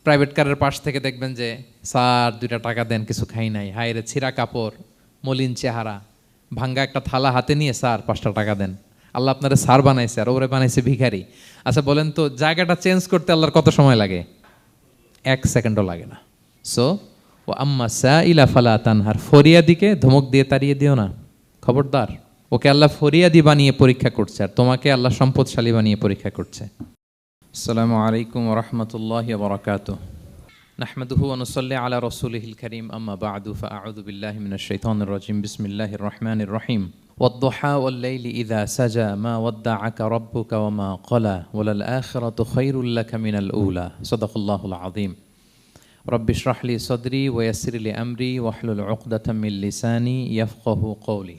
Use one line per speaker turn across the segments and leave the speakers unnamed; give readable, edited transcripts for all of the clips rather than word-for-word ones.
Private কারের পাশ থেকে দেখবেন যে স্যার 2টা টাকা দেন, কিছু খাই নাই, হায় রে ছিঁড়া কাপড়, মলিন চেহারা, ভাঙ্গা একটা থালা হাতে নিয়ে স্যার 5টা টাকা দেন। আল্লাহ আপনারা স্যার বানাইছে আর ওরে বানাইছে ভিখারি। আচ্ছা বলেন তো, জায়গাটা চেঞ্জ করতে আল্লাহর কত সময় লাগে? 1 সেকেন্ডও লাগে না। সো ও আম্মা সাইলা ফালা তানহার, ফরিয়াদিকে ধমক দিয়ে তাড়িয়ে দিও না, খবরদার। ওকে আল্লাহ ফরিয়াদি বানিয়ে পরীক্ষা করছে, আর তোমাকে আল্লাহ সম্পদশালী বানিয়ে পরীক্ষা করছে। আসসালামু আলাইকুম ওয়া রাহমাতুল্লাহি ওয়া বারাকাতুহু। নাহমাদুহু ওয়া নুসাল্লি আলা রাসূলিহিল কারীম, আম্মা বা'দু, ফাআউযু বিল্লাহি মিনাশ শাইতানির রাজীম। বিসমিল্লাহির রাহমানির রাহিম। ওয়াদ-দুহা ওয়াল-লাইলি ইযা সাজা মা ওয়াদ্দা'আকা রাব্বুকা ওয়া মা ক্বালা ওয়ালাল আখিরাতু খায়রুল লাকা মিনাল উলা। সাদাকাল্লাহুল আযীম। রব্বি ইশরাহ লি সাদরি ওয়া ইয়াসসির লি আমরি ওয়াহলুল উকদাতাম মিন লিসানি ইয়াফকাহু কওলি।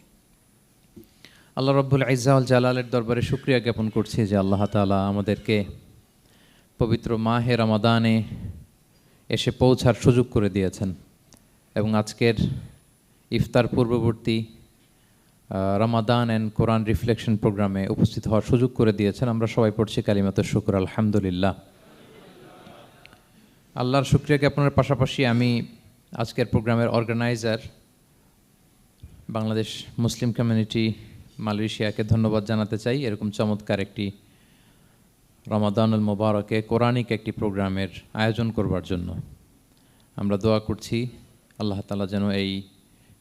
আল্লাহ রাব্বুল ইজ্জা ওয়াল জালালের দরবারে শুকরিয়া জ্ঞাপন করছি যে আল্লাহ তাআলা আমাদেরকে পবিত্র মাহে রমাদানে এসে পৌঁছার সুযোগ করে দিয়েছেন এবং আজকের ইফতার পূর্ববর্তী রমাদান অ্যান্ড কোরআন রিফ্লেকশন প্রোগ্রামে উপস্থিত হওয়ার সুযোগ করে দিয়েছেন। আমরা সবাই পড়ছি কালিমাতুশ শুকর, আলহামদুলিল্লাহ। আল্লাহর শুকরিয়া জ্ঞাপনের পাশাপাশি আমি আজকের প্রোগ্রামের অর্গানাইজার বাংলাদেশ মুসলিম কমিউনিটি মালয়েশিয়াকে ধন্যবাদ জানাতে চাই, এরকম চমৎকার একটি রমাদানুল মুবারকে কোরআনিক একটি প্রোগ্রামের আয়োজন করবার জন্য। আমরা দোয়া করছি আল্লাহ তাআলা যেন এই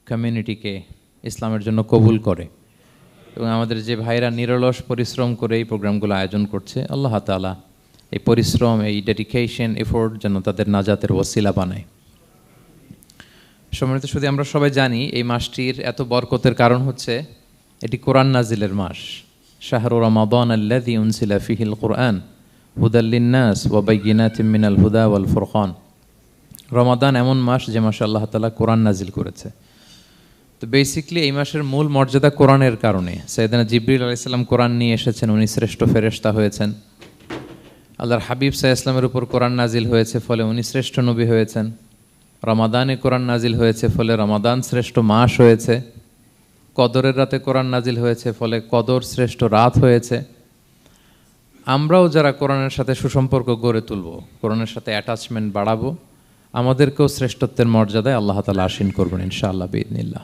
কমিউনিটিকে ইসলামের জন্য কবুল করে এবং আমাদের যে ভাইরা নিরলস পরিশ্রম করে এই প্রোগ্রামগুলো আয়োজন করছে, আল্লাহ তাআলা এই পরিশ্রম, এই ডেডিকেশন, এফোর্ট যেন তাদের নাজাতের ওসিলা বানায়। সম্মানিত শুধু আমরা সবাই জানি এই মাসটির এত বরকতের কারণ হচ্ছে এটি কোরআন নাজিলের মাস। শাহরু রমাদান আল্লাযী উনজিলা ফীহিল কুরআন হুদাল লিন-নাস ওয়া বাইয়িনাতিম মিনাল হুদা ওয়াল ফুরকান। রমাদান এমন মাস যে মাসে আল্লাহ তাআলা কোরআন নাজিল করেছে। তো বেসিক্যালি এই মাসের মূল মর্যাদা কোরআনের কারণে। সাইয়েদনা জিবরিল আলাইহিস সালাম কোরআন নিয়ে এসেছেন, উনি শ্রেষ্ঠ ফেরেশতা হয়েছেন। আল্লাহর হাবিব সাল্লাল্লাহু আলাইহি ওয়াসাল্লামের উপর কোরআন নাজিল হয়েছে, ফলে উনি শ্রেষ্ঠ নবী হয়েছেন। রমাদানে কোরআন নাজিল হয়েছে, ফলে রমাদান শ্রেষ্ঠ মাস হয়েছে। কদরের রাতে কোরআন নাজিল হয়েছে, ফলে কদর শ্রেষ্ঠ রাত হয়েছে। আমরাও যারা কোরআনের সাথে সুসম্পর্ক গড়ে তুলব, কোরআনের সাথে অ্যাটাচমেন্ট বাড়াবো, আমাদেরকেও শ্রেষ্ঠত্বের মর্যাদায় আল্লাহ তাআলা আসীন করবেন ইনশাআল্লাহ বিইذنিল্লাহ।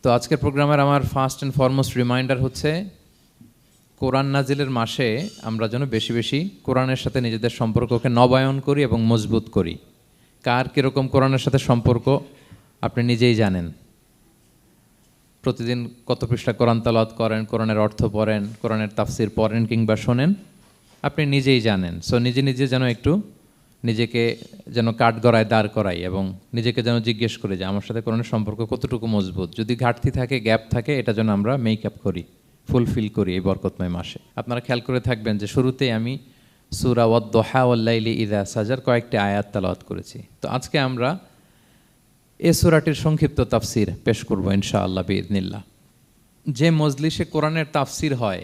তো আজকের প্রোগ্রামের আমার ফার্স্ট অ্যান্ড ফরমোস্ট রিমাইন্ডার হচ্ছে কোরআন নাজিলের মাসে আমরা যেন বেশি বেশি কোরআনের সাথে নিজেদের সম্পর্ককে নবায়ন করি এবং মজবুত করি। কার কীরকম কোরআনের সাথে সম্পর্ক আপনি নিজেই জানেন। প্রতিদিন কত পৃষ্ঠা কোরআন তেলাওয়াত করেন, কোরআনের অর্থ পড়েন, কোরআনের তাফসির পড়েন কিংবা শোনেন, আপনি নিজেই জানেন। সো নিজে নিজে যেন একটু নিজেকে যেন কাঠগড়ায় দাঁড় করাই এবং নিজেকে যেন জিজ্ঞেস করি যে আমার সাথে কোরআনের সম্পর্ক কতটুকু মজবুত। যদি ঘাটতি থাকে, গ্যাপ থাকে, এটা যেন আমরা মেক আপ করি, ফুলফিল করি এই বরকতময় মাসে। আপনারা খেয়াল করে থাকবেন যে শুরুতেই আমি সূরা ওয়াদ-দুহা ওয়াল-লাইলি ইযা সাজার কয়েকটি আয়াত তেলাওয়াত করেছি। তো আজকে আমরা এই সূরাটির সংক্ষিপ্ত তাফসির পেশ করব ইনশাআল্লাহ বিইذنিল্লাহ। যে মজলিসে কোরআনের তাফসির হয়,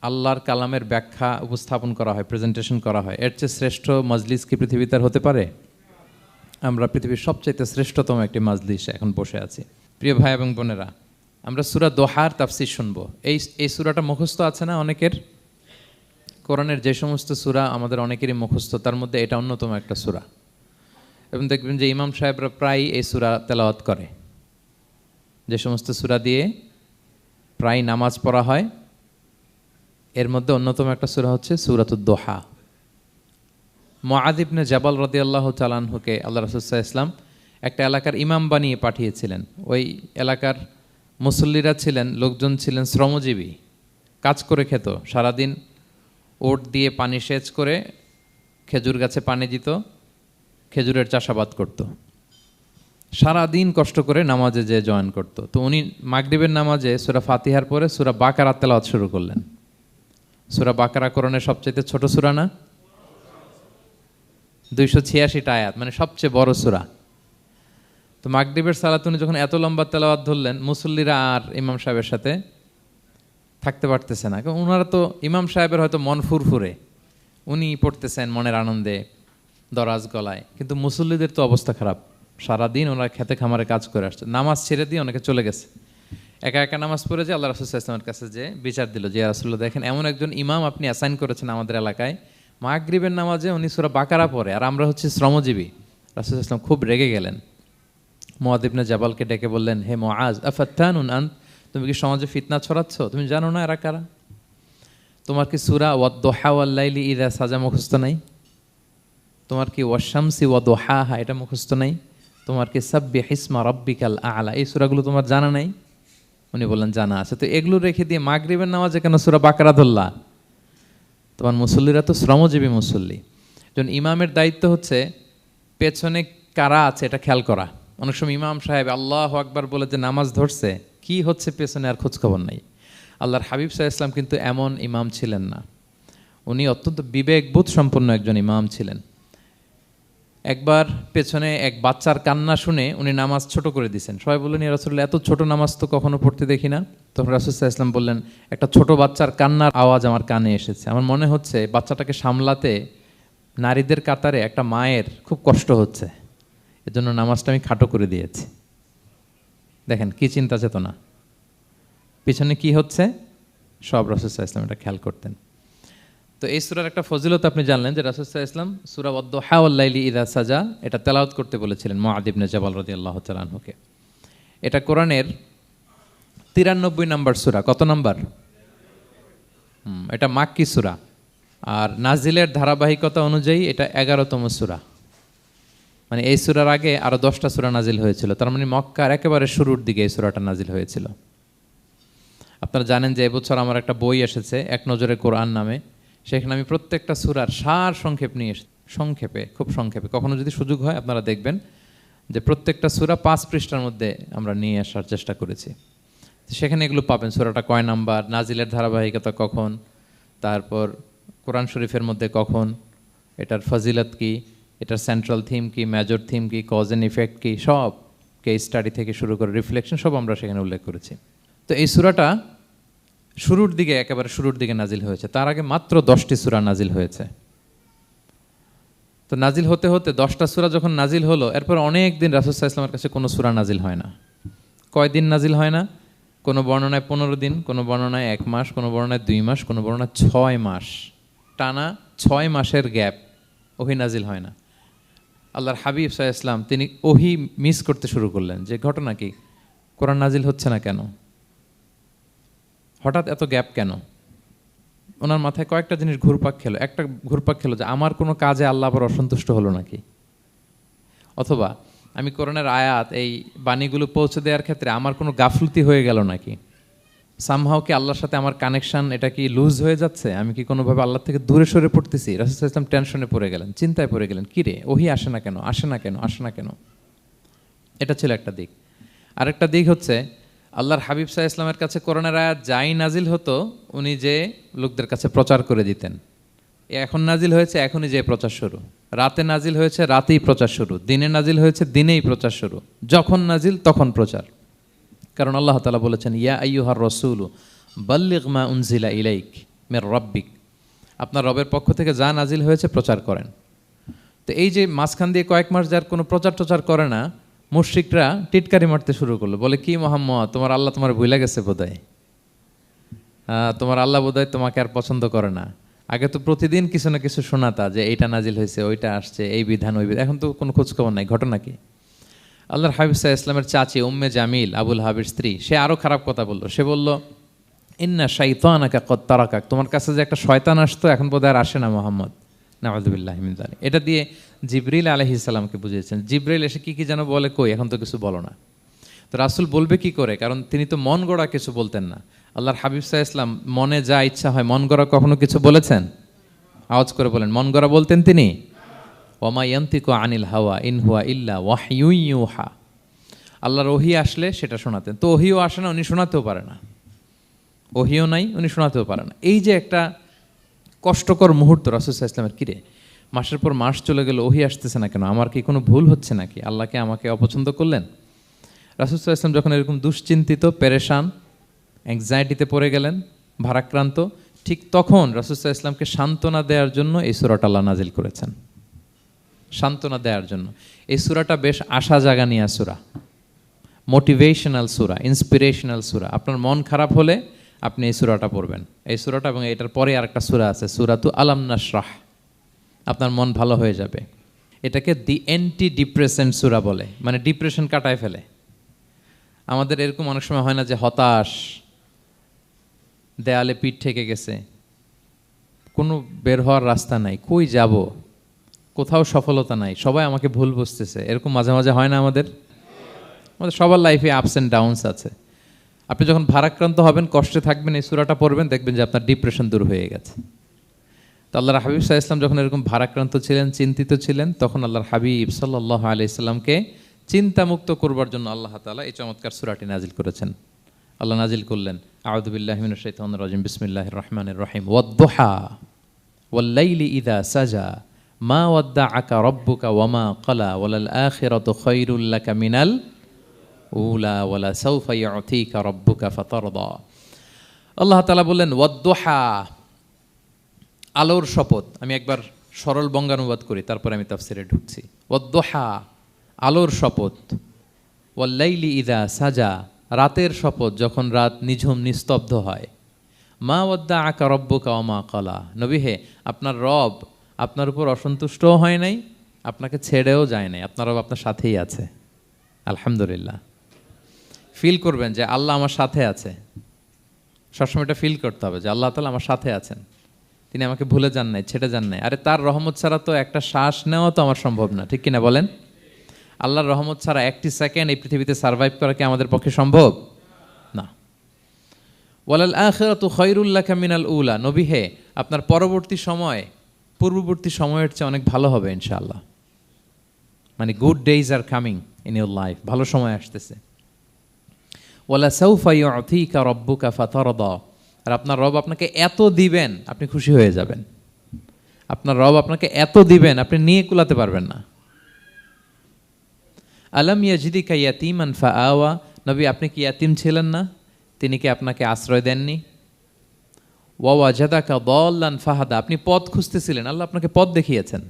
আল্লাহর কালামের ব্যাখ্যা উপস্থাপন করা হয়, প্রেজেন্টেশন করা হয়, এর চেয়ে শ্রেষ্ঠ মজলিস কি পৃথিবীতে আর হতে পারে? আমরা পৃথিবীর সবচাইতে শ্রেষ্ঠতম একটি মজলিসে এখন বসে আছি। প্রিয় ভাই এবং বোনেরা, আমরা সূরা দোহার তাফসির শুনবো। এই সূরাটা মুখস্থ আছে না অনেকের? কোরআনের যে সমস্ত সূরা আমাদের অনেকেরই মুখস্থ, তার মধ্যে এটা অন্যতম একটা সূরা। এবং দেখবেন যে ইমাম সাহেবরা প্রায় এই সূরা তেলাওয়াত করে। যে সমস্ত সূরা দিয়ে প্রায় নামাজ পড়া হয়, এর মধ্যে অন্যতম একটা সূরা হচ্ছে সূরাতুদ দোহা। মুআয ইবনে জাবাল রাদিয়াল্লাহু তাআলা আনহুকে আল্লাহ রাসূল সাল্লাল্লাহু আলাইহি ওয়াসাল্লাম একটা এলাকার ইমাম বানিয়ে পাঠিয়েছিলেন। ওই এলাকার মুসল্লিরা ছিলেন, লোকজন ছিলেন শ্রমজীবী, কাজ করে খেত। সারাদিন ওট দিয়ে পানি সেচ করে খেজুর গাছে পানি দিত, খেজুরের চাষাবাদ করত, সারাদিন কষ্ট করে নামাজে যে জয়েন করত। তো উনি মাগরিবের নামাজে সূরা ফাতিহার পরে সূরা বাকারা তেলাওয়াত শুরু করলেন। সূরা বাকারা কোরআনের সবচেয়ে ছোট সূরা না? 286টা আয়াত, মানে সবচেয়ে বড় সূরা। তো মাগরিবের সালাত উনি যখন এত লম্বা তেলাওয়াত ধরলেন, মুসল্লিরা আর ইমাম সাহেবের সাথে থাকতে পারতেছে না। কারণ ওনারা তো, ইমাম সাহেবের হয়তো মন ফুরফুরে, উনি পড়তেছেন মনের আনন্দে দরাজ গলায়, কিন্তু মুসল্লিদের তো অবস্থা খারাপ। সারাদিন ওনারা খেতে খামারে কাজ করে আসছে, নামাজ ছেড়ে দিয়ে অনেকে চলে গেছে। একা একা নামাজ পড়ে যে আল্লাহ রাসূল সাল্লাল্লাহু আলাইহি ওয়াসাল্লামের কাছে যে বিচার দিল যে ইয়া রাসূলুল্লাহ, দেখেন এমন একজন ইমাম আপনি অ্যাসাইন করেছেন আমাদের এলাকায়, মাগরিবের নামাজে উনি সূরা বাকারা পড়ে, আর আমরা হচ্ছে শ্রমজীবী। রাসূল সাল্লাল্লাহু আলাইহি ওয়াসাল্লাম খুব রেগে গেলেন, মুআয ইবনে জাবালকে ডেকে বললেন, হে মুআয, আফাত্তানুন আন্ত, তুমি কি সমাজে ফিতনা ছড়াচ্ছ? তুমি জানো না এরা কারা? তোমার কি সূরা ওয়াদ-দুহা ওয়াল-লাইলি ইযা সাজা মুখস্থ নাই? তোমার কি ওয়াশ-শামসি ওয়া-দুহাহা এটা মুখস্থ নাই? তোমার কি সাব্বিহ ইসমা রাব্বিকাল আ'লা এই সূরাগুলো তোমার জানা নাই? উনি বললেন জানা আছে। তো এগুলো রেখে দিয়ে মাগরিবের নামাজে কেন সূরা বাকারা ধরলা? তোমার মুসল্লিরা তো শ্রমজীবী মুসল্লি। যখন ইমামের দায়িত্ব হচ্ছে পেছনে কারা আছে এটা খেয়াল করা। অনেক সময় ইমাম সাহেব আল্লাহু আকবার বলে যে নামাজ ধরছে, কি হচ্ছে পেছনে আর খোঁজখবর নাই। আল্লাহর হাবিব সাল্লাল্লাহু আলাইহি ওয়াসাল্লাম কিন্তু এমন ইমাম ছিলেন না, উনি অত্যন্ত বিবেকবোধ সম্পন্ন একজন ইমাম ছিলেন। একবার পেছনে এক বাচ্চার কান্না শুনে উনি নামাজ ছোট করে দিয়েছেন। সবাই বললেন, ইয়া রাসূলুল্লাহ, এত ছোট নামাজ তো কখনো পড়তে দেখি না। তখন রাসূল সাল্লাল্লাহু আলাইহি ওয়াসাল্লাম বললেন, একটা ছোট বাচ্চার কান্নার আওয়াজ আমার কানে এসেছে। আমার মনে হচ্ছে বাচ্চাটাকে সামলাতে নারীদের কাতারে একটা মায়ের খুব কষ্ট হচ্ছে, এজন্য নামাজটা আমি খাটো করে দিয়েছি। দেখেন কি চিন্তা চেতনা, পিছনে কি হচ্ছে সব রাসূল সাল্লাল্লাহু আলাইহি ওয়াসাল্লাম এটা খেয়াল করতেন। তো এই সূরার একটা ফজিলত আপনি জানলেন যে রাসূল সাল্লাল্লাহু আলাইহি ওয়াসাল্লাম সূরা ওয়াদ-দুহা ওয়াল-লাইলি ইযা সাজা এটা তেলাওয়াত করতে বলেছিলেন মুআয ইবনে জাবাল রাদিয়াল্লাহু তাআলা আনহুকে। এটা কোরআনের 93 নম্বর সূরা। কত নম্বর? এটা মাক্কি সূরা, আর নাজিলের ধারাবাহিকতা অনুযায়ী এটা 11তম সূরা। মানে এই সূরার আগে আরো 10টা সূরা নাজিল হয়েছিল, তার মানে মক্কার একেবারে শুরুর দিকে এই সূরাটা নাজিল হয়েছিল। আপনারা জানেন যে এবছর আমার একটা বই এসেছে এক নজরে কোরআন নামে, সেখানে আমি প্রত্যেকটা সূরার সার সংক্ষেপ নিয়ে সংক্ষেপে, খুব সংক্ষেপে, কখনো যদি সুযোগ হয় আপনারা দেখবেন যে প্রত্যেকটা সূরা 5 পৃষ্ঠার মধ্যে আমরা নিয়ে আসার চেষ্টা করেছি। সেখানে এগুলো পাবেন, সূরাটা কয় নাম্বার, নাজিলের ধারাবাহিকতা কখন, তারপর কোরআন শরীফের মধ্যে কখন, এটার ফজিলত কি, এটার সেন্ট্রাল থিম কি, মেজর থিম কি, কজ এন্ড ইফেক্ট কি, সব কেস স্টাডি থেকে শুরু করে রিফ্লেকশন সব আমরা সেখানে উল্লেখ করেছি। তো এই সূরাটা শুরুর দিকে, একেবারে শুরুর দিকে নাজিল হয়েছে, তার আগে মাত্র 10টি সূরা নাজিল হয়েছে। তো নাজিল হতে হতে 10টা সূরা যখন নাজিল হলো, এরপর অনেক দিন রাসূল সাল্লাল্লাহু আলাইহি ওয়াসাল্লামের কাছে কোনো সূরা নাজিল হয় না। কয়দিন নাজিল হয় না? কোনো বর্ণনায় 15 দিন, কোনো বর্ণনায় 1 মাস, কোনো বর্ণনায় 2 মাস, কোনো বর্ণনায় 6 মাস, টানা 6 মাসের গ্যাপ ওহী নাজিল হয় না। আল্লাহর হাবিব সাল্লাল্লাহু আলাইহি ওয়াসাল্লাম তিনি ওহী মিস করতে শুরু করলেন, যে ঘটনা কি, কোরআন নাজিল হচ্ছে না কেন, হঠাৎ এত গ্যাপ কেন? ওনার মাথায় কয়েকটা জিনিস ঘুরপাক খেলো। একটা ঘুরপাক খেলো যে আমার কোনো কাজে আল্লাহ আবার অসন্তুষ্ট হলো নাকি, অথবা আমি কোরআনের আয়াত এই বাণীগুলো পৌঁছে দেওয়ার ক্ষেত্রে আমার কোনো গাফলতি হয়ে গেল নাকি, সামহাও কি আল্লাহর সাথে আমার কানেকশন এটা কি লুজ হয়ে যাচ্ছে, আমি কি কোনোভাবে আল্লাহ থেকে দূরে সরে পড়তেছি। রাসূল সাল্লাল্লাহু আলাইহি ওয়াসাল্লাম টেনশনে পড়ে গেলেন, চিন্তায় পড়ে গেলেন, কিরে ওহী আসে না কেন, আসে না কেন, আসে না কেন। এটা ছিল একটা দিক। আরেকটা দিক হচ্ছে আল্লাহর হাবিব সাল্লাল্লাহু আলাইহি ওয়াসাল্লামের কাছে কোরআনের আয়াত যাই নাজিল হতো উনি যে লোকদের কাছে প্রচার করে দিতেন। এখন নাজিল হয়েছে এখনই যে প্রচার শুরু, রাতে নাজিল হয়েছে রাতেই প্রচার শুরু, দিনে নাজিল হয়েছে দিনেই প্রচার শুরু, যখন নাজিল তখন প্রচার। কারণ আল্লাহ তাআলা বলেছেন, ইয়া আইয়ুহার রাসূলু বাল্লিগ মা উনজিলা ইলাইক মির রাব্বিক, আপনার রবের পক্ষ থেকে যা নাজিল হয়েছে প্রচার করেন। তো এই যে মাঝখান দিয়ে কয়েক মাস যার কোনো প্রচার টচার করে না, মুশরিকরা টিটকারি মারতে শুরু করলো, বলে কি মুহাম্মদ, তোমার আল্লাহ তোমার ভুলে গেছে বোধহয়, তোমার আল্লাহ বোধহয় তোমাকে আর পছন্দ করে না। আগে তো প্রতিদিন কিছু না কিছু শোনাতা যে এইটা নাজিল হয়েছে, ওইটা আসছে, এই বিধান ওই বিধান, এখন তো কোনো খোঁজখবর নাই। ঘটনা কি? আল্লাহর হাবিব সাল্লাল্লাহু আলাইহি ওয়াসাল্লামের চাচি উম্মে জামিল, আবুল হাবির স্ত্রী, সে আরও খারাপ কথা বলল। সে বলল, ইন্না শাইতানাকা কদ তারাকাক, তোমার কাছে যে একটা শয়তান আসতো এখন বোধহয় আর আসে না মুহাম্মদ, নাউযুবিল্লাহি মিন যালিক। এটা দিয়ে জিবরিল আলাইহিস সালামকে বুঝিয়েছেন। জিবরিল এসে কি কি যেন বলে, কই এখন তো কিছু বলো না। তো রাসূল বলবে কি করে, কারণ তিনি তো মন গড়া কিছু বলতেন না। আল্লাহর হাবিব সাল্লাল্লাহু আলাইহি ওয়াসাল্লাম মনে যা ইচ্ছা হয়, মন গড়া কখনো কিছু বলেছেন? আওয়াজ করে বলেন, মন গড়া বলতেন তিনি? ওমা ইয়ান্তিকু আনিল হাওয়া ইন হুয়া ইল্লা ওয়াহয়ুন ইউহা, আল্লাহর ওহী আসলে সেটা শোনাতেন। তো ওহীও আসে না, উনি শোনাতেও পারে না, ওহীও নাই, উনি শোনাতেও পারে না। এই যে একটা কষ্টকর মুহূর্ত রাসূল সাল্লাল্লাহু আলাইহি ওয়াসাল্লামের, কিরে মাসের পর মাস চলে গেল, ওহী আসতেছে না কেন, আমার কি কোনো ভুল হচ্ছে নাকি, আল্লাহকে আমাকে অপছন্দ করলেন? রাসূল সাল্লাল্লাহু আলাইহি ওয়াসাল্লাম যখন এরকম দুশ্চিন্তিত, পেরেশান, অ্যাংজাইটিতে পড়ে গেলেন, ভারাক্রান্ত, ঠিক তখন রাসূল সাল্লাল্লাহু আলাইহি ওয়াসাল্লামকে সান্ত্বনা দেওয়ার জন্য এই সূরাটা আল্লাহ নাজিল করেছেন। সান্ত্বনা দেওয়ার জন্য এই সূরাটা বেশ আশা জাগানিয়া সূরা, মোটিভেশনাল সূরা, ইন্সপিরেশনাল সূরা। আপনার মন খারাপ হলে আপনি এই সূরাটা পড়বেন, এই সূরাটা, এবং এটার পরে আরেকটা সূরা আছে, সূরাতু আলাম নাশরাহ, আপনার মন ভালো হয়ে যাবে। এটাকে দি অ্যান্টি ডিপ্রেসেন্ট সূরা বলে, মানে ডিপ্রেশন কাটায় ফেলে। আমাদের এরকম অনেক সময় হয় না যে হতাশ, দেয়ালে পিঠ ঠেকে গেছে, কোনো বের হওয়ার রাস্তা নাই, কই যাব, কোথাও সফলতা নাই, সবাই আমাকে ভুল বুঝতেছে, এরকম মাঝে মাঝে হয় না আমাদের? আমাদের সবার লাইফে আপস অ্যান্ড ডাউনস আছে। আপনি যখন ভারাক্রান্ত হবেন, কষ্টে থাকবেন, এই সূরাটা পড়বেন, দেখবেন যে আপনার ডিপ্রেশন দূর হয়ে গেছে। তো আল্লাহর হাবিব সাল্লাল্লাহু আলাইহি ওয়াসাল্লাম যখন এরকম ভারাক্রান্ত ছিলেন, চিন্তিত ছিলেন, তখন আল্লাহর হাবিব সাল্লাল্লাহু আলাইহি সাল্লামকে চিন্তামুক্ত করবার জন্য আল্লাহ তাআলা এই চমৎকার সূরাটি নাজিল করেছেন। আল্লাহ নাজিল করলেন, আউযু বিল্লাহি মিনাশ শাইতানির রাজিম, বিসমিল্লাহির রহমানির রহিম, ওয়াদ-দুহা ওয়াল-লাইলি ইযা সাজা মা ওয়াদ্দাআকা রাব্বুকা ওয়া মা ক্বালা ওয়ালাল আখিরাতু খায়রুল লাকা মিনাল উলা ওয়ালা সাউফা ইউতিকা রাব্বুকা ফাতারদা। আল্লাহ তাআলা বললেন ওয়াদ-দুহা, আলোর শপথ। আমি একবার সরল বঙ্গানুবাদ করি, তারপরে আমি তাফসিরে ঢুকছি। ওয়াদ-দুহা, আলোর শপথ। ওয়াল-লাইলি ইযা সাজা, রাতের শপথ, যখন রাত নিঝুম নিস্তব্ধ হয়। মা ওয়াদ্দাআকা রাব্বুকা ওয়া মা ক্বালা, নবী হে, আপনার রব আপনার উপর অসন্তুষ্টও হয় নাই, আপনাকে ছেড়েও যায় নাই, আপনার রব আপনার সাথেই আছে। আলহামদুলিল্লাহ। ফিল করবেন যে আল্লাহ আমার সাথে আছে। সবসময় এটা ফিল করতে হবে যে আল্লাহ তাআলা আমার সাথে আছেন, তিনি আমাকে ভুলে যান নাই, ছেড়ে যান নাই। আরে তার রহমত ছাড়া তো একটা শ্বাস নেওয়া তো আমার সম্ভব না, ঠিক কিনা বলেন? আল্লাহর রহমত ছাড়া একটি সেকেন্ড এই পৃথিবীতে সার্ভাইভ করা কি আমাদের পক্ষে সম্ভব না। ওয়ালাল আখিরাতু খায়রুল লাকা মিনাল উলা, নবী হে, আপনার পরবর্তী সময় পূর্ববর্তী সময়ের চেয়ে অনেক ভালো হবে ইনশাআল্লাহ। মানে good days are coming in your life, ভালো সময় আসতেছে। ওয়ালা সাউফা ইউতিকা রাব্বুকা ফাতারদা, আর আপনার রব আপনাকে এত দিবেন আপনি খুশি হয়ে যাবেন। আপনার রব আপনাকে এত দিবেন আপনি নিয়ে কুলাতে পারবেন না। আলাম ইয়াজিদিকা ইয়াতীমান ফাআওয়া, নবী আপনি কি ইয়াতীম ছিলেন না, তিনি কি আপনাকে আশ্রয় দেননি? ওয়া ওয়াজাদাকা দাল্লান ফাহাদা, আপনি পথ খুঁজতেছিলেন, আল্লাহ আপনাকে পথ দেখিয়েছেন।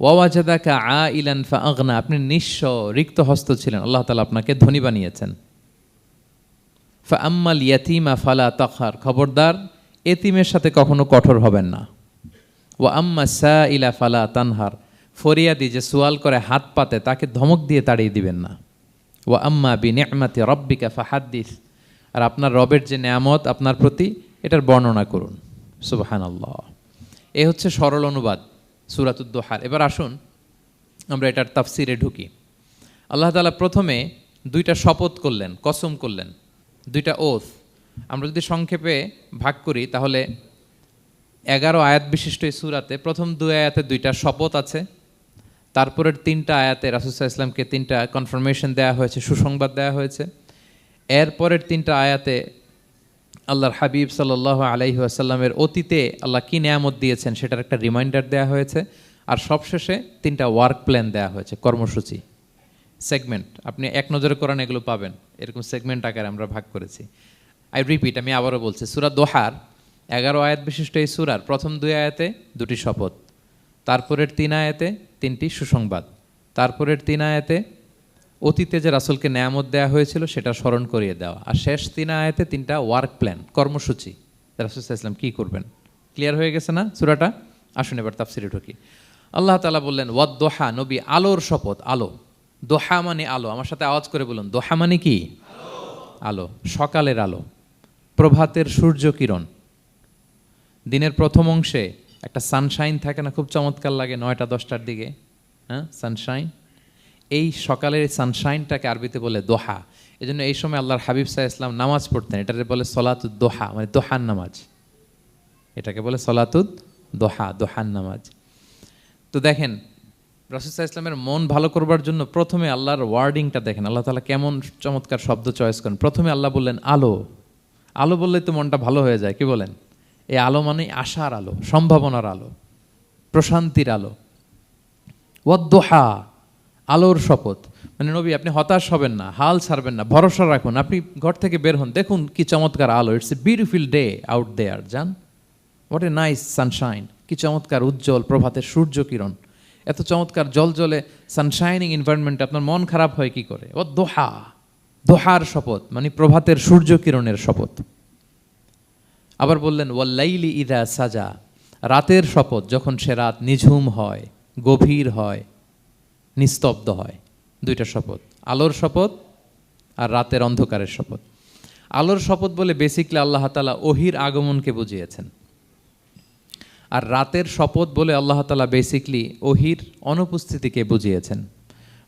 ওয়া ওয়াজাদাকা আইলান ফাআগনা, আপনি নিঃস্ব রিক্ত হস্ত ছিলেন, আল্লাহ তাআলা আপনাকে ধনী বানিয়েছেন। ফাআম্মাল ইয়াতীমা ফালা তাকহার, খবরদার এতিমের সাথে কখনো কঠোর হবেন না। ওয়া আম্মা সাইলা ফালা তানহার, ফরিয়াদি যে সুয়াল করে হাত পাতে তাকে ধমক দিয়ে তাড়িয়ে দিবেন না। ওয়া আম্মা বিনিআমাতি রাব্বিকা ফাহাদ্দিস, আর আপনার রবের যে নেয়ামত আপনার প্রতি, এটার বর্ণনা করুন। সুবহানাল্লাহ। এ হচ্ছে সরল অনুবাদ সূরাতুদ দুহার। এবার আসুন আমরা এটার তাফসিরে ঢুকি। আল্লাহ তাআলা প্রথমে দুইটা শপথ করলেন, কসম করলেন, দুইটা ওথ। আমরা যদি সংক্ষেপে ভাগ করি তাহলে 11 আয়াত বিশিষ্ট এই সূরাতে প্রথম 2 আয়াতে দুইটা শপথ আছে, তারপরের 3টা আয়াতে রাসূল সাল্লাল্লাহু আলাইহি ওয়াসাল্লামকে 3টা কনফার্মেশন দেওয়া হয়েছে, সুসংবাদ দেওয়া হয়েছে। এরপরের 3টা আয়াতে আল্লাহর হাবিব সাল্লাল্লাহু আলাইহি ওয়াসাল্লামের অতীতে আল্লাহ কী নেয়ামত দিয়েছেন সেটার একটা রিমাইন্ডার দেওয়া হয়েছে। আর সবশেষে 3টা ওয়ার্ক প্ল্যান দেওয়া হয়েছে, কর্মসূচি, সেগমেন্ট। আপনি এক নজরে কোরআন এগুলো পাবেন, এরকম সেগমেন্ট আকারে আমরা ভাগ করেছি। আই রিপিট, আমি আবারও বলছি, সূরা দোহার 11 আয়াত বিশিষ্ট এই সূরার প্রথম 2 আয়াতে 2টি শপথ, তারপরের 3 আয়াতে 3টি সুসংবাদ, তারপরের 3 আয়াতে অতীতে যে রাসূলকে নেয়ামত দেওয়া হয়েছিল সেটা স্মরণ করিয়ে দেওয়া, আর শেষ 3 আয়াতে 3টা ওয়ার্ক প্ল্যান, কর্মসূচি, রাসূল সাল্লাল্লাহু আলাইহি ওয়াসাল্লাম কী করবেন। ক্লিয়ার হয়ে গেছে না সূরাটা? আসুন এবার তাফসিরে ঢুকি। আল্লাহ তাআলা বললেন ওয়াদ-দুহা, নবী আলোর শপথ। আলো, দোহা মানে আলো। আমার সাথে আওয়াজ করে বলুন, দোহা মানে কি? আলো, সকালের আলো, প্রভাতের সূর্য কিরণ। দিনের প্রথম অংশে একটা সানশাইন থাকে না, খুব চমৎকার লাগে 9টা 10টার দিকে, হ্যাঁ, সানশাইন। এই সকালের সানশাইনটাকে আরবিতে বলে দোহা। এই জন্য এই সময় আল্লাহর হাবিব সাল্লাল্লাহু আলাইহি ওয়াসাল্লাম নামাজ পড়তেন, এটাকে বলে সলাতুদ দোহা, মানে দোহান নামাজ। এটাকে বলে সলাতুদ দোহা, দোহান নামাজ। তো দেখেন রাসূল সাল্লাল্লাহু আলাইহি ওয়াসাল্লামের মন ভালো করবার জন্য প্রথমে আল্লাহর ওয়ার্ডিংটা দেখেন, আল্লাহ তাআলা কেমন চমৎকার শব্দ চয়েস করেন। প্রথমে আল্লাহ বললেন আলো। আলো বললেই তো মনটা ভালো হয়ে যায়, কি বলেন? এই আলো মানে আশার আলো, সম্ভাবনার আলো, প্রশান্তির আলো। ওয়াদ-দুহা, আলোর শপথ। মানে নবী আপনি হতাশ হবেন না, হাল ছাড়বেন না, ভরসা রাখুন। আপনি ঘর থেকে বের হন, দেখুন কি চমৎকার আলো। It's a beautiful day out there, জান, হোয়াট এ নাইস সানশাইন। কি চমৎকার উজ্জ্বল প্রভাতের সূর্য কিরণ, এত চমৎকার জলজলে সানশাইনিং এনভায়রনমেন্টে আপনার মন খারাপ হয় কি করে? ওয়াদ-দুহা, দোহার শপথ মানে প্রভাতের সূর্য কিরণের শপথ। আবার বললেন ওয়াল-লাইলি ইযা সাজা, রাতের শপথ, যখন সে রাত নিঝুম হয়, গভীর হয়, নিস্তব্ধ হয়, দুইটা শপথ, আলোর শপথ আর রাতের অন্ধকারের শপথ। আলোর শপথ বলে বেসিকলি আল্লাহ তাআলা ওহির আগমনকে বুঝিয়েছেন, আর রাতের শপথ বলে আল্লাহ তাআলা বেসিকলি ওহির অনুপস্থিতিকে বুঝিয়েছেন।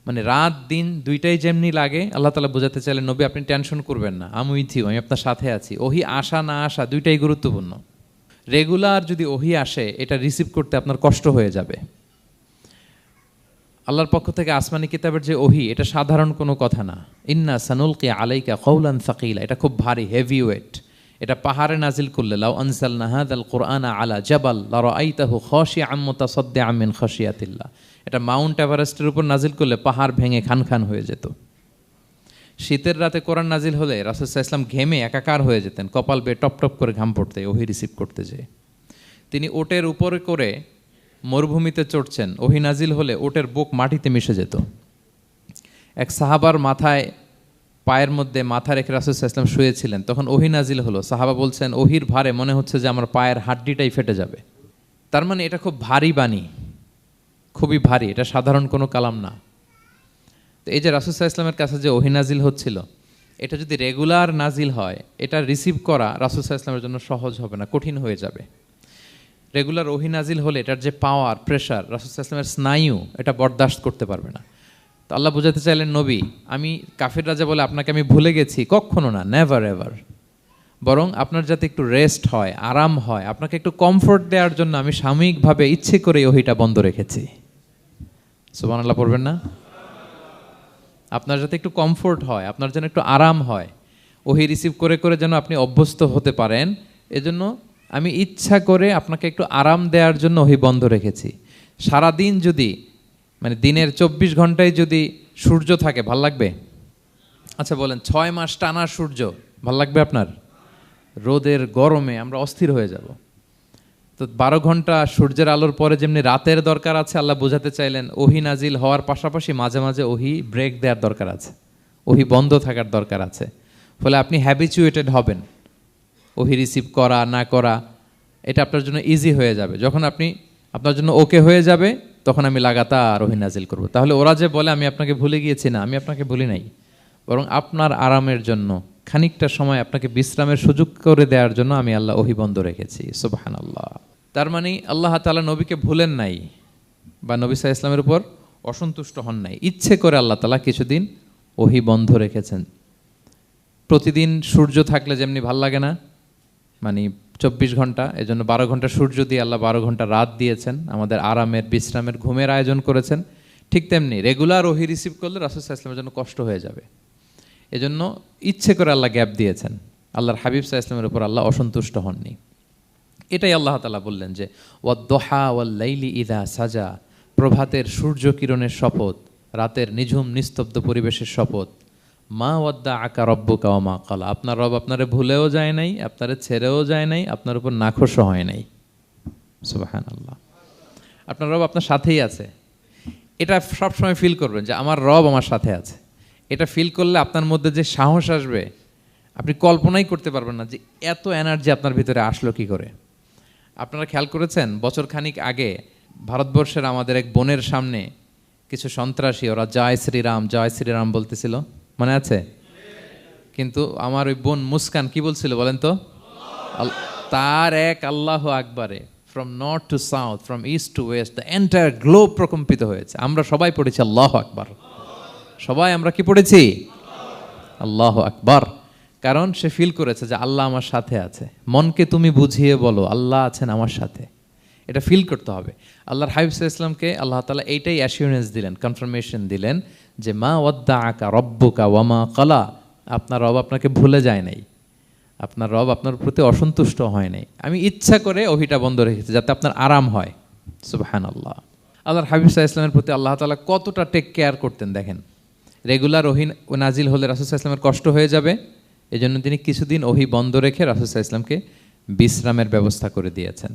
মানে রাত দিন দুইটাই যেমনি লাগে, আল্লাহ তাআলা বোঝাতে চাইলেন নবী আপনি টেনশন করবেন না, আমি উইথ ইউ, আমি আপনার সাথে আছি। ওহি আসা না আসা দুইটাই গুরুত্বপূর্ণ। রেগুলার যদি ওহি আসে, এটা রিসিভ করতে আপনার কষ্ট হয়ে যাবে। আল্লাহর পক্ষ থেকে আসমানি কিতাবের যে ওহি, এটা সাধারণ কোনো কথা না। ইন্না সানুলকি আলাইকা কওলান সাকিলা, এটা খুব ভারী, হেভি ওয়েট। এটা পাহাড়ে নাজিল করলে, লাউ আনজালনা হাযাল কুরআনা আলা জাবাল লারাআইতাহু খাশিআম মুতাসাদ্দিআম মিন খাশিয়াতিল্লাহ, এটা মাউন্ট এভারেস্টের উপর নাজিল করলে পাহাড় ভেঙে খান খান হয়ে যেত। শীতের রাতে কোরআন নাজিল হলে রাসূল সাল্লাল্লাহু আলাইহি ওয়াসাল্লাম ঘেমে একাকার হয়ে যেতেন, কপাল বেয়ে টপ টপ করে ঘাম পড়তে ওহি রিসিভ করতে যেয়ে। তিনি ওটের উপরে করে মরুভূমিতে চড়ছেন, ওহি নাজিল হলে ওটের বুক মাটিতে মিশে যেত। এক সাহাবার মাথায়, পায়ের মধ্যে মাথা রেখে রাসূল সাল্লাল্লাহু আলাইহি ওয়াসাল্লাম শুয়েছিলেন, তখন ওহি নাজিল হলো। সাহাবা বলছেন ওহির ভারে মনে হচ্ছে যে আমার পায়ের হাড্ডিটাই ফেটে যাবে। তার মানে এটা খুব ভারী বাণী, খুবই ভারী, এটা সাধারণ কোনো কালাম না। তো এই যে রাসূল সাল্লাল্লাহু আলাইহি ওয়াসাল্লামের কাছে যে ওহি নাজিল হচ্ছিল, এটা যদি রেগুলার নাজিল হয়, এটা রিসিভ করা রাসূল সাল্লাল্লাহু আলাইহি ওয়াসাল্লামের জন্য সহজ হবে না, কঠিন হয়ে যাবে। রেগুলার ওহি নাজিল হলে এটার যে পাওয়ার, প্রেশার, রাসূল সাল্লাল্লাহু আলাইহি ওয়াসাল্লামের স্নায়ু এটা বরদাস্ত করতে পারবে না। তো আল্লাহ বোঝাতে চাইলেন নবী, আমি কাফির রাজা বলে আপনাকে আমি ভুলে গেছি, কখনো না, নেভার এভার। বরং আপনার যাতে একটু রেস্ট হয়, আরাম হয়, আপনাকে একটু কমফোর্ট দেওয়ার জন্য আমি সাময়িকভাবে ইচ্ছে করে ওহিটা বন্ধ রেখেছি। সুবহানাল্লাহ পড়বেন না? আপনার যাতে একটু কমফোর্ট হয়, আপনার যেন একটু আরাম হয়, ওহি রিসিভ করে করে যেন আপনি অভ্যস্ত হতে পারেন, এজন্য আমি ইচ্ছা করে আপনাকে একটু আরাম দেওয়ার জন্য ওহি বন্ধ রেখেছি। সারাদিন যদি, মানে দিনের 24 ঘন্টায় যদি সূর্য থাকে, ভাল লাগবে? আচ্ছা বলেন, 6 মাস টানা সূর্য ভাল লাগবে আপনার? রোদের গরমে আমরা অস্থির হয়ে যাব। তো 12 ঘন্টা সূর্যের আলোর পরে যেমনি রাতের দরকার আছে, আল্লাহ বোঝাতে চাইলেন ওহি নাজিল হওয়ার পাশাপাশি মাঝে মাঝে ওহি ব্রেক দেওয়ার দরকার আছে, ওহি বন্ধ থাকার দরকার আছে। ফলে আপনি হ্যাবিচুয়েটেড হবেন, ওহি রিসিভ করা না করা এটা আপনার জন্য ইজি হয়ে যাবে। যখন আপনি, আপনার জন্য ওকে হয়ে যাবে, তখন আমি লাগাতার ওহি নাজিল করব। তাহলে ওরা যে বলে আমি আপনাকে ভুলে গিয়েছি, না, আমি আপনাকে ভুলি নাই, বরং আপনার আরামের জন্য খানিকটা সময় আপনাকে বিশ্রামের সুযোগ করে দেওয়ার জন্য আমি আল্লাহ ওহি বন্ধ রেখেছি। সুবহানাল্লাহ। তার মানে আল্লাহ তাআলা নবীকে ভুলেন নাই বা নবী সাল্লাল্লাহু আলাইহি ওয়াসাল্লামের উপর অসন্তুষ্ট হন নাই, ইচ্ছে করে আল্লাহ তাআলা কিছুদিন ওহি বন্ধ রেখেছেন। প্রতিদিন সূর্য থাকলে যেমনি ভাল লাগে না, মানে 24 ঘন্টা, এজন্য 12 ঘন্টা সূর্য দিয়ে আল্লাহ 12 ঘন্টা রাত দিয়েছেন, আমাদের আরামের, বিশ্রামের, ঘুমের আয়োজন করেছেন। ঠিক তেমনি রেগুলার ওহি রিসিভ করলে রাসূল সাল্লাল্লাহু আলাইহি ওয়াসাল্লামের জন্য কষ্ট হয়ে যাবে, এজন্য ইচ্ছে করে আল্লাহ গ্যাপ দিয়েছেন। আল্লাহর হাবিব সাল্লাল্লাহু আলাইহি ওয়াসাল্লামের উপর আল্লাহ অসন্তুষ্ট হননি। এটাই আল্লাহ তাআলা বললেন যে ওয়াদ-দুহা ওয়াল-লাইলি ইযা সাজা, প্রভাতের সূর্য কিরণের শপথ, রাতের নিঝুম নিস্তব্ধ পরিবেশের শপথ। মা ওয়াদ্দাআকা রাব্বুকা ওয়া মা ক্বালা, আপনার রব আপনারে ভুলেও যায় নাই, আপনারে ছেড়েও যায় নাই, আপনার উপর নাখোশও হয় নাই। সুবহানাল্লাহ। আপনার রব আপনার সাথেই আছে, এটা সবসময় ফিল করবেন যে আমার রব আমার সাথে আছে। এটা ফিল করলে আপনার মধ্যে যে সাহস আসবে, আপনি কল্পনাই করতে পারবেন না যে এত এনার্জি আপনার ভিতরে আসলো কি করে। আপনারা খেয়াল করেছেন, বছর খানিক আগে ভারতবর্ষের আমাদের এক বোনের সামনে কিছু সন্ত্রাসী, ওরা জয় শ্রীরাম জয় শ্রীরাম বলতেছিল, মনে আছে? কিন্তু আমার ওই বোন মুস্কান কি বলছিল বলেন তো? তার এক আল্লাহু আকবারে from north to south, from east to west, the entire globe প্রকম্পিত হয়েছে। আমরা সবাই পড়েছি আল্লাহু আকবার, সবাই আমরা কি পড়েছি? আল্লাহু আকবার। কারণ সে ফিল করেছে যে আল্লাহ আমার সাথে আছে। মনকে তুমি বুঝিয়ে বলো আল্লাহ আছেন আমার সাথে, এটা ফিল করতে হবে। আল্লাহর হাবিব সাল্লাল্লাহু আলাইহি ওয়াসাল্লামকে আল্লাহ তাআলা এইটাই অ্যাসিউরেন্স দিলেন, কনফার্মেশন দিলেন যে মা ওয়াদ্দাআকা রাব্বুকা ওয়া মা ক্বালা, আপনার রব আপনাকে ভুলে যায় নাই, আপনার রব আপনার প্রতি অসন্তুষ্ট হয় নাই। আমি ইচ্ছা করে ওহিটা বন্ধ রেখেছি যাতে আপনার আরাম হয়। সুবহানাল্লাহ। আল্লাহর হাবিব সাল্লাল্লাহু আলাইহি ওয়াসাল্লামের প্রতি আল্লাহ তাআলা কতটা টেক কেয়ার করতেন দেখেন। রেগুলার ওহি নাজিল হলে রাসূল সাল্লাল্লাহু আলাইহি ওয়াসাল্লামের কষ্ট হয়ে যাবে, এজন্য তিনি কিছুদিন ওহি বন্ধ রেখে রাসূল সাল্লাল্লাহু আলাইহি ওয়াসাল্লামকে বিশ্রামের ব্যবস্থা করে দিয়েছেন।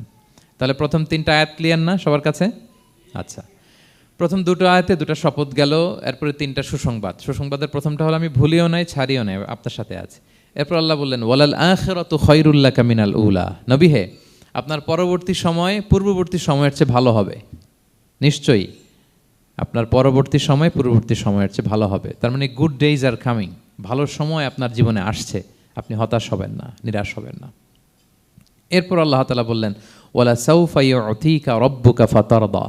তাহলে প্রথম 3টা আয়াত ক্লিয়ার না সবার কাছে? আচ্ছা, প্রথম 2টো আয়াতে 2টা শপথ গেল, এরপরে 3টা সুসংবাদ। সুসংবাদের প্রথমটা হলো আমি ভুলিও নাই ছাড়িও নাই, আপনার সাথে আছে। এরপর আল্লাহ বললেন ওয়ালাল আখিরাতু খায়রুল লাকা মিনাল উলা, নবী হে আপনার পরবর্তী সময় পূর্ববর্তী সময়ের চেয়ে ভালো হবে, নিশ্চয়ই আপনার পরবর্তী সময় পূর্ববর্তী সময়ের চেয়ে ভালো হবে। তার মানে গুড ডেইজ আর কামিং, ভালো সময় আপনার জীবনে আসছে, আপনি হতাশ হবেন না, নিরাশ হবেন না। এরপর আল্লাহ তাআলা বললেন, ওয়ালা সাউফা ইউতিকা রাব্বুকা ফাতারদা,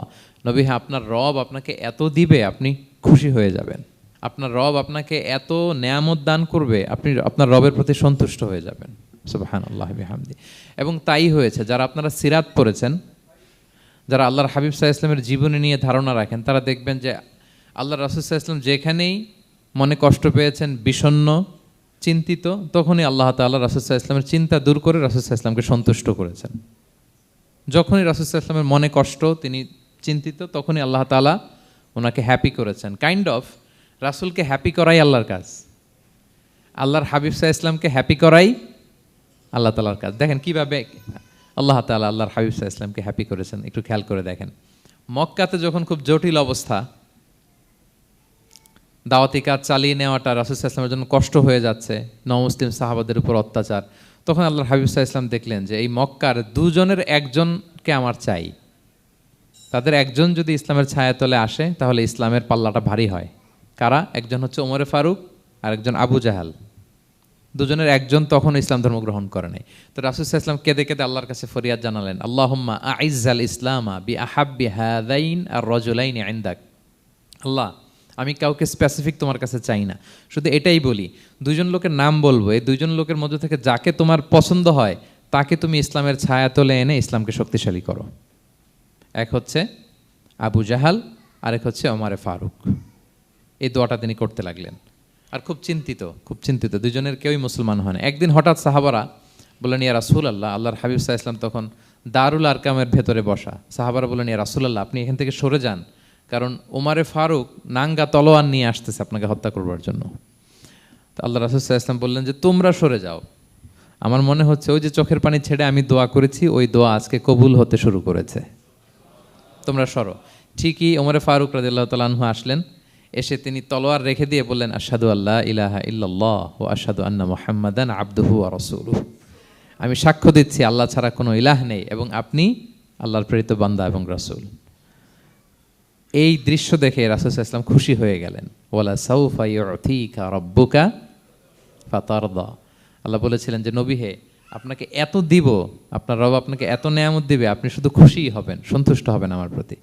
নবী হ্যাঁ, আপনার রব আপনাকে এত দিবে আপনি খুশি হয়ে যাবেন। আপনার রব আপনাকে এত নেয়ামত দান করবে, আপনি আপনার রবের প্রতি সন্তুষ্ট হয়ে যাবেন। সুবহানাল্লাহ বিহামদি। এবং তাই হয়েছে। যারা আপনারা সিরাত পড়েছেন, যারা আল্লাহর হাবিব সাল্লাল্লাহু আলাইহি ওয়াসাল্লামের জীবনী নিয়ে ধারণা রাখেন, তারা দেখবেন যে আল্লাহর রাসূল সাল্লাল্লাহু আলাইহি ওয়াসাল্লাম যেখানেই মনে কষ্ট পেয়েছেন, বিষণ্ণ, চিন্তিত, তখনই আল্লাহ তাআলা রাসূল সাল্লাল্লাহু আলাইহি ওয়াসাল্লামের চিন্তা দূর করে রাসূল সাল্লাল্লাহু আলাইহি ওয়াসাল্লামকে সন্তুষ্ট করেছেন। যখনই রাসূল সাল্লাল্লাহু আলাইহি ওয়াসাল্লামের মনে কষ্ট, তিনি চিন্তিত, তখনই আল্লাহ তাআলা ওনাকে হ্যাপি করেছেন। কাইন্ড অফ রাসূলকে হ্যাপি করাই আল্লাহর কাজ, আল্লাহর হাবিব সাল্লাল্লাহু আলাইহি ওয়াসাল্লামকে হ্যাপি করাই আল্লাহ তাআলার কাজ। দেখেন কিভাবে আল্লাহ তাআলা আল্লাহর হাবিব সাল্লাল্লাহু আলাইহি ওয়াসাল্লামকে হ্যাপি করেছেন, একটু খেয়াল করে দেখেন। মক্কাতে যখন খুব জটিল অবস্থা, দাওয়াতি কাজ চালিয়ে নেওয়াটা রাসূল সাল্লাল্লাহু আলাইহি ওয়াসাল্লামের জন্য কষ্ট হয়ে যাচ্ছে, নমুসলিম সাহাবাদের উপর অত্যাচার, তখন আল্লাহর হাবিব সাল্লাল্লাহু আলাইহি ওয়াসাল্লাম দেখলেন যে এই মক্কার দুজনের একজনকে আমার চাই। তাদের একজন যদি ইসলামের ছায়াতলে আসে তাহলে ইসলামের পাল্লাটা ভারী হয়। কারা? একজন হচ্ছে ওমরে ফারুক আর একজন আবু জাহাল। দুজনের একজন তখন ইসলাম ধর্ম গ্রহণ করে নাই। তো রাসূল সাল্লাল্লাহু আলাইহি ওয়াসাল্লাম কেঁদে কেঁদে আল্লাহর কাছে ফরিয়াদ জানালেন, আল্লাহুম্মা আইজ্জাল ইসলামা বি আহাব্বি হাযাইন আর রাজুলাইনি ইনদাক। আল্লাহ, আমি কাউকে স্পেসিফিক তোমার কাছে চাই না, শুধু এটাই বলি, দুইজন লোকের নাম বলবো, এই দুইজন লোকের মধ্যে থেকে যাকে তোমার পছন্দ হয় তাকে তুমি ইসলামের ছায়াতলে এনে ইসলামকে শক্তিশালী করো। এক হচ্ছে আবু জাহাল, আরেক হচ্ছে ওমরে ফারুক। এই দোয়াটা তিনি করতে লাগলেন। আর খুব চিন্তিত, দুজনের কেউই মুসলমান হয় না। একদিন হঠাৎ সাহাবারা বললেন, ইয়া রাসূলুল্লাহ, আল্লাহর হাবিব সাল্লাল্লাহু আলাইহি ওয়াসাল্লাম তখন দারুল আরকামের ভেতরে বসা। সাহাবারা বললেন, ইয়া রাসূলুল্লাহ, আপনি এখান থেকে সরে যান, কারণ ওমরে ফারুক নাঙ্গা তলোয়ার নিয়ে আসতেছে আপনাকে হত্যা করবার জন্য। তো আল্লাহ রাসূল সাল্লাল্লাহু আলাইহি ওয়াসাল্লাম বললেন যে তোমরা সরে যাও, আমার মনে হচ্ছে ওই যে চোখের পানি ছেড়ে আমি দোয়া করেছি, ওই দোয়া আজকে কবুল হতে শুরু করেছে, তোমরা সরো। ঠিকই ওমরে ফারুক রাদিয়াল্লাহু তাআলা আনহু আসলেন, এসে তিনি তলোয়ার রেখে দিয়ে বললেন, আশহাদু আল্লা ইলাহা ইল্লাল্লাহ ওয়া আশহাদু আন্না মুহাম্মাদান আবদুহু ওয়া রাসূলুহু, আমি সাক্ষ্য দিচ্ছি আল্লাহ ছাড়া কোনো ইলাহ নেই এবং আপনি আল্লাহর প্রেরিত বান্দা এবং রাসূল। এই দৃশ্য দেখে রাসূল সাল্লাল্লাহু আলাইহি ওয়াসাল্লাম খুশি হয়ে গেলেন। ওয়ালা সাউফা ইউতিকা রাব্বুকা ফাতারদা, আল্লাহ বলেছিলেন যে নবী হে, আপনাকে এত দিব, আপনার রব আপনাকে এত নেয়ামত দিবে, আপনি শুধু খুশিই হবেন, সন্তুষ্ট হবেন আমার প্রতি।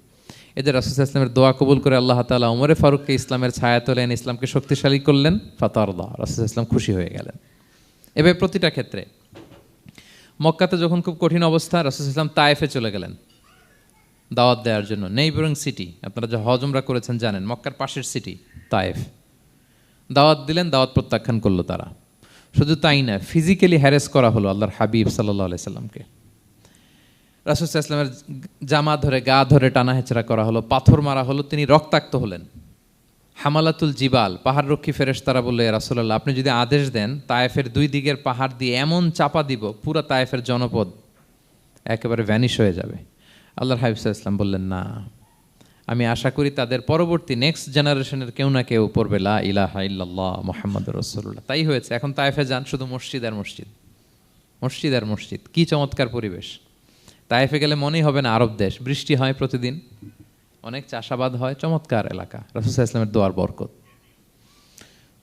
এদের রাসূল সাল্লাল্লাহু আলাইহি ওয়াসাল্লামের দোয়া কবুল করে আল্লাহ তাআলা ওমরে ফারুককে ইসলামের ছায়াতলে এনে ইসলামকে শক্তিশালী করলেন। ফাতারদা, রাসূল সাল্লাল্লাহু আলাইহি ওয়াসাল্লাম খুশি হয়ে গেলেন। এভাবে প্রতিটা ক্ষেত্রে। মক্কাতে যখন খুব কঠিন অবস্থা, রাসূল সাল্লাল্লাহু আলাইহি ওয়াসাল্লাম তায়েফে চলে গেলেন দাওয়াত দেওয়ার জন্য। নেইবারিং সিটি, আপনারা যে হজ উমরা করেছেন জানেন, মক্কার পাশের সিটি তায়েফ। দাওয়াত দিলেন, দাওয়াত প্রত্যাখ্যান করলো তারা। শুধু তাই না, ফিজিক্যালি হ্যারেস করা হলো আল্লাহর হাবিব সাল্লাল্লাহু আলাইহি সাল্লামকে। রাসূল সাল্লাল্লাহু আলাইহি ওয়াসাল্লামের জামা ধরে, গা ধরে টানা হেঁচড়া করা হলো, পাথর মারা হলো, তিনি রক্তাক্ত হলেন। হামালাতুল জিবাল, পাহাড়রক্ষী ফেরেশতারা বলল, ইয়া রাসূলুল্লাহ, আপনি যদি আদেশ দেন তায়েফের দুই দিকের পাহাড় দিয়ে এমন চাপা দিব, পুরো তায়েফের জনপদ একেবারে ভ্যানিশ হয়ে যাবে। আল্লাহর হাবিব সাল্লাল্লাহু আলাইহি ওয়াসাল্লাম বললেন, না, আমি আশা করি তাদের পরবর্তী নেক্সট জেনারেশনের কেউ না কেউ পড়বে লা ইলাহা ইল্লাল্লাহ মুহাম্মাদুর রাসূলুল্লাহ। তাই হয়েছে। এখন তায়েফে যান, শুধু মসজিদ আর মসজিদ, মসজিদ আর মসজিদ। কি চমৎকার পরিবেশ! তায়েফে গেলে মনেই হবে না আরব দেশ। বৃষ্টি হয় প্রতিদিন, অনেক চাষাবাদ হয়, চমৎকার এলাকা, রাসূল সাল্লাল্লাহু আলাইহি ওয়াসাল্লামের দোয়ার বরকত।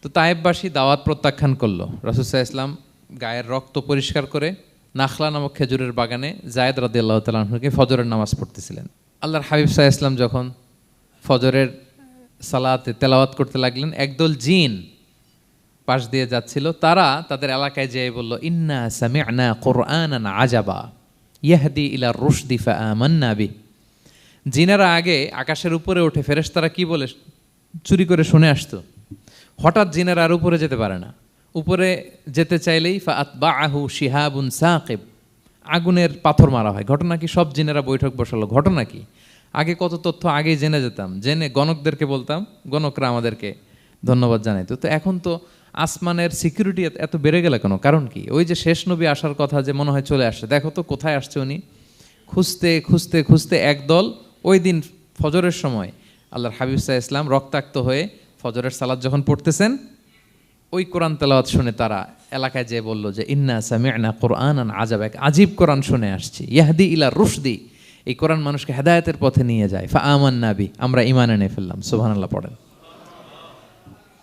তো তায়েফবাসী দাওয়াত প্রত্যাখ্যান করলো। রাসূল সাল্লাল্লাহু আলাইহি ওয়াসাল্লাম গায়ের রক্ত পরিষ্কার করে নাখলা নামক খেজুরের বাগানে যায়েদ রাদিয়াল্লাহু তাআলা আনহুকে ফজরের নামাজ পড়তেছিলেন। আল্লাহর হাবিব সাল্লাল্লাহু আলাইহি ওয়াসাল্লাম যখন ফজরের সালাতে তেলাওয়াত করতে লাগলেন, একদল জিন পাশ দিয়ে যাচ্ছিল, তারা তাদের এলাকায় যেয়ে বলল, ইন্না সামি'না কুরআনান আজাবা ইয়াহদি ইলা রুশদি ফাআমান্না বি। জিনেরা আগে আকাশের উপরে ওঠে, ফেরেশতারা কি বলে চুরি করে শুনে আসতো। হঠাৎ জিনেরা আর উপরে যেতে পারে না, উপরে যেতে চাইলেই ফাআতবাআহু শিহাবুন সাকিব, আগুনের পাথর মারা হয়। ঘটনা কি? সব জিনেরা বৈঠক বসালো। ঘটনা কি? আগে কত তথ্য আগেই জেনে যেতাম, জেনে গণকদেরকে বলতাম, গণকরা আমাদেরকে ধন্যবাদ জানাইতো। তো এখন তো আসমানের সিকিউরিটি এত বেড়ে গেল কেন? কারণ কি? ওই যে শেষ নবী আসার কথা যে মনে হয় চলে আসছে, দেখো তো কোথায় আসছে উনি। খুঁজতে খুঁজতে খুঁজতে একদল ওই দিন ফজরের সময় আল্লাহর হাবিব সাল্লাল্লাহু আলাইহি ওয়াসাল্লাম রক্তাক্ত হয়ে ফজরের সালাত যখন পড়তেছেন, ওই কোরআন তেলাওয়াত শুনে তারা এলাকায় যে বলল যে ইন্না সামি'না কুরআনান আজাব, এক আজীব কোরআন শুনে আসছি, ইয়াহদি ইলা রুশদি, এই কোরআন মানুষকে হেদায়েতের পথে নিয়ে যায়, ফা আমান্না বি, আমরা ঈমান এনে ফেললাম। সুবহানাল্লাহ পড়েন।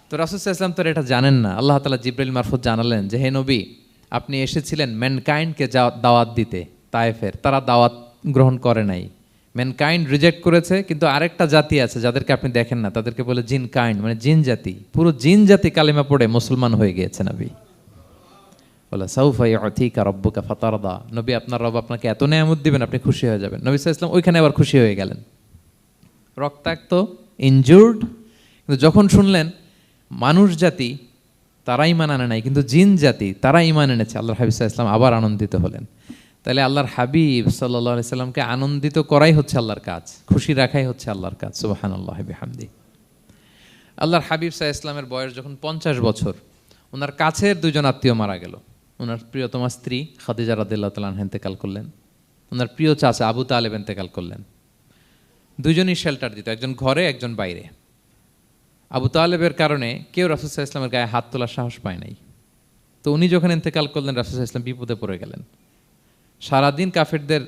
তো রাসূল সাল্লাল্লাহু আলাইহি ওয়াসাল্লাম তো এটা জানেন না। আল্লাহ তাআলা জিবরাইল মারফত জানালেন যে হে নবী, আপনি এসেছিলেন ম্যানকাইন্ডকে দাওয়াত দিতে তায়েফের, তারা দাওয়াত গ্রহণ করে নাই, ম্যানকাইন্ড রিজেক্ট করেছে। কিন্তু আরেকটা জাতি আছে যাদেরকে আপনি দেখেন না, তাদেরকে বলে জিন কাইন্ড, মানে জিন জাতি। পুরো জিন জাতি কালিমা পড়ে মুসলমান হয়ে গিয়েছে নবী। বলে সাউফা ইউতিকা রাব্বুকা ফাতারদা, নবী আপনার রব আপনাকে এত নেয়ামত দিবেন আপনি খুশি হয়ে যাবেন। নবী সাল্লাল্লাহু আলাইহি ওয়াসাল্লাম ওইখানে আবার খুশি হয়ে গেলেন, রক্তাক্ত, ইনজুর্ড। কিন্তু যখন শুনলেন মানুষ জাতি তারা ঈমান আনে নাই, কিন্তু জিন জাতি তারা ঈমান এনেছে, আল্লাহর হাবিব সাল্লাল্লাহু আলাইহি ওয়াসাল্লাম আবার আনন্দিত হলেন। তাহলে আল্লাহর হাবিব সাল্লাল্লাহু আলাইহি সাল্লামকে আনন্দিত করাই হচ্ছে আল্লাহর কাজ, খুশি রাখাই হচ্ছে আল্লাহর কাজ। সুবহানাল্লাহি বিহামদি। আল্লাহর হাবিব সাল্লাল্লাহু আলাইহি সাল্লামের বয়স যখন 50 বছর, ওনার কাছের দুইজন আত্মীয় মারা গেল। ওনার প্রিয়তমা স্ত্রী খাদিজা রাদিয়াল্লাহু তাআলা আনহা ইন্তেকাল করলেন, ওনার প্রিয় চাচা আবু তালেব ইন্তেকাল করলেন। দুইজনই শেল্টার দিত, একজন ঘরে একজন বাইরে। আবু তালেবের কারণে কেউ রাসূল সাল্লাল্লাহু আলাইহি ওয়াসাল্লামের গায়ে হাত তোলার সাহস পায় নাই। তো উনি যখন ইন্তেকাল করলেন, রাসূল সাল্লাল্লাহু আলাইহি ওয়াসাল্লাম বিপদে পড়ে গেলেন। সারাদিন কাফেরদের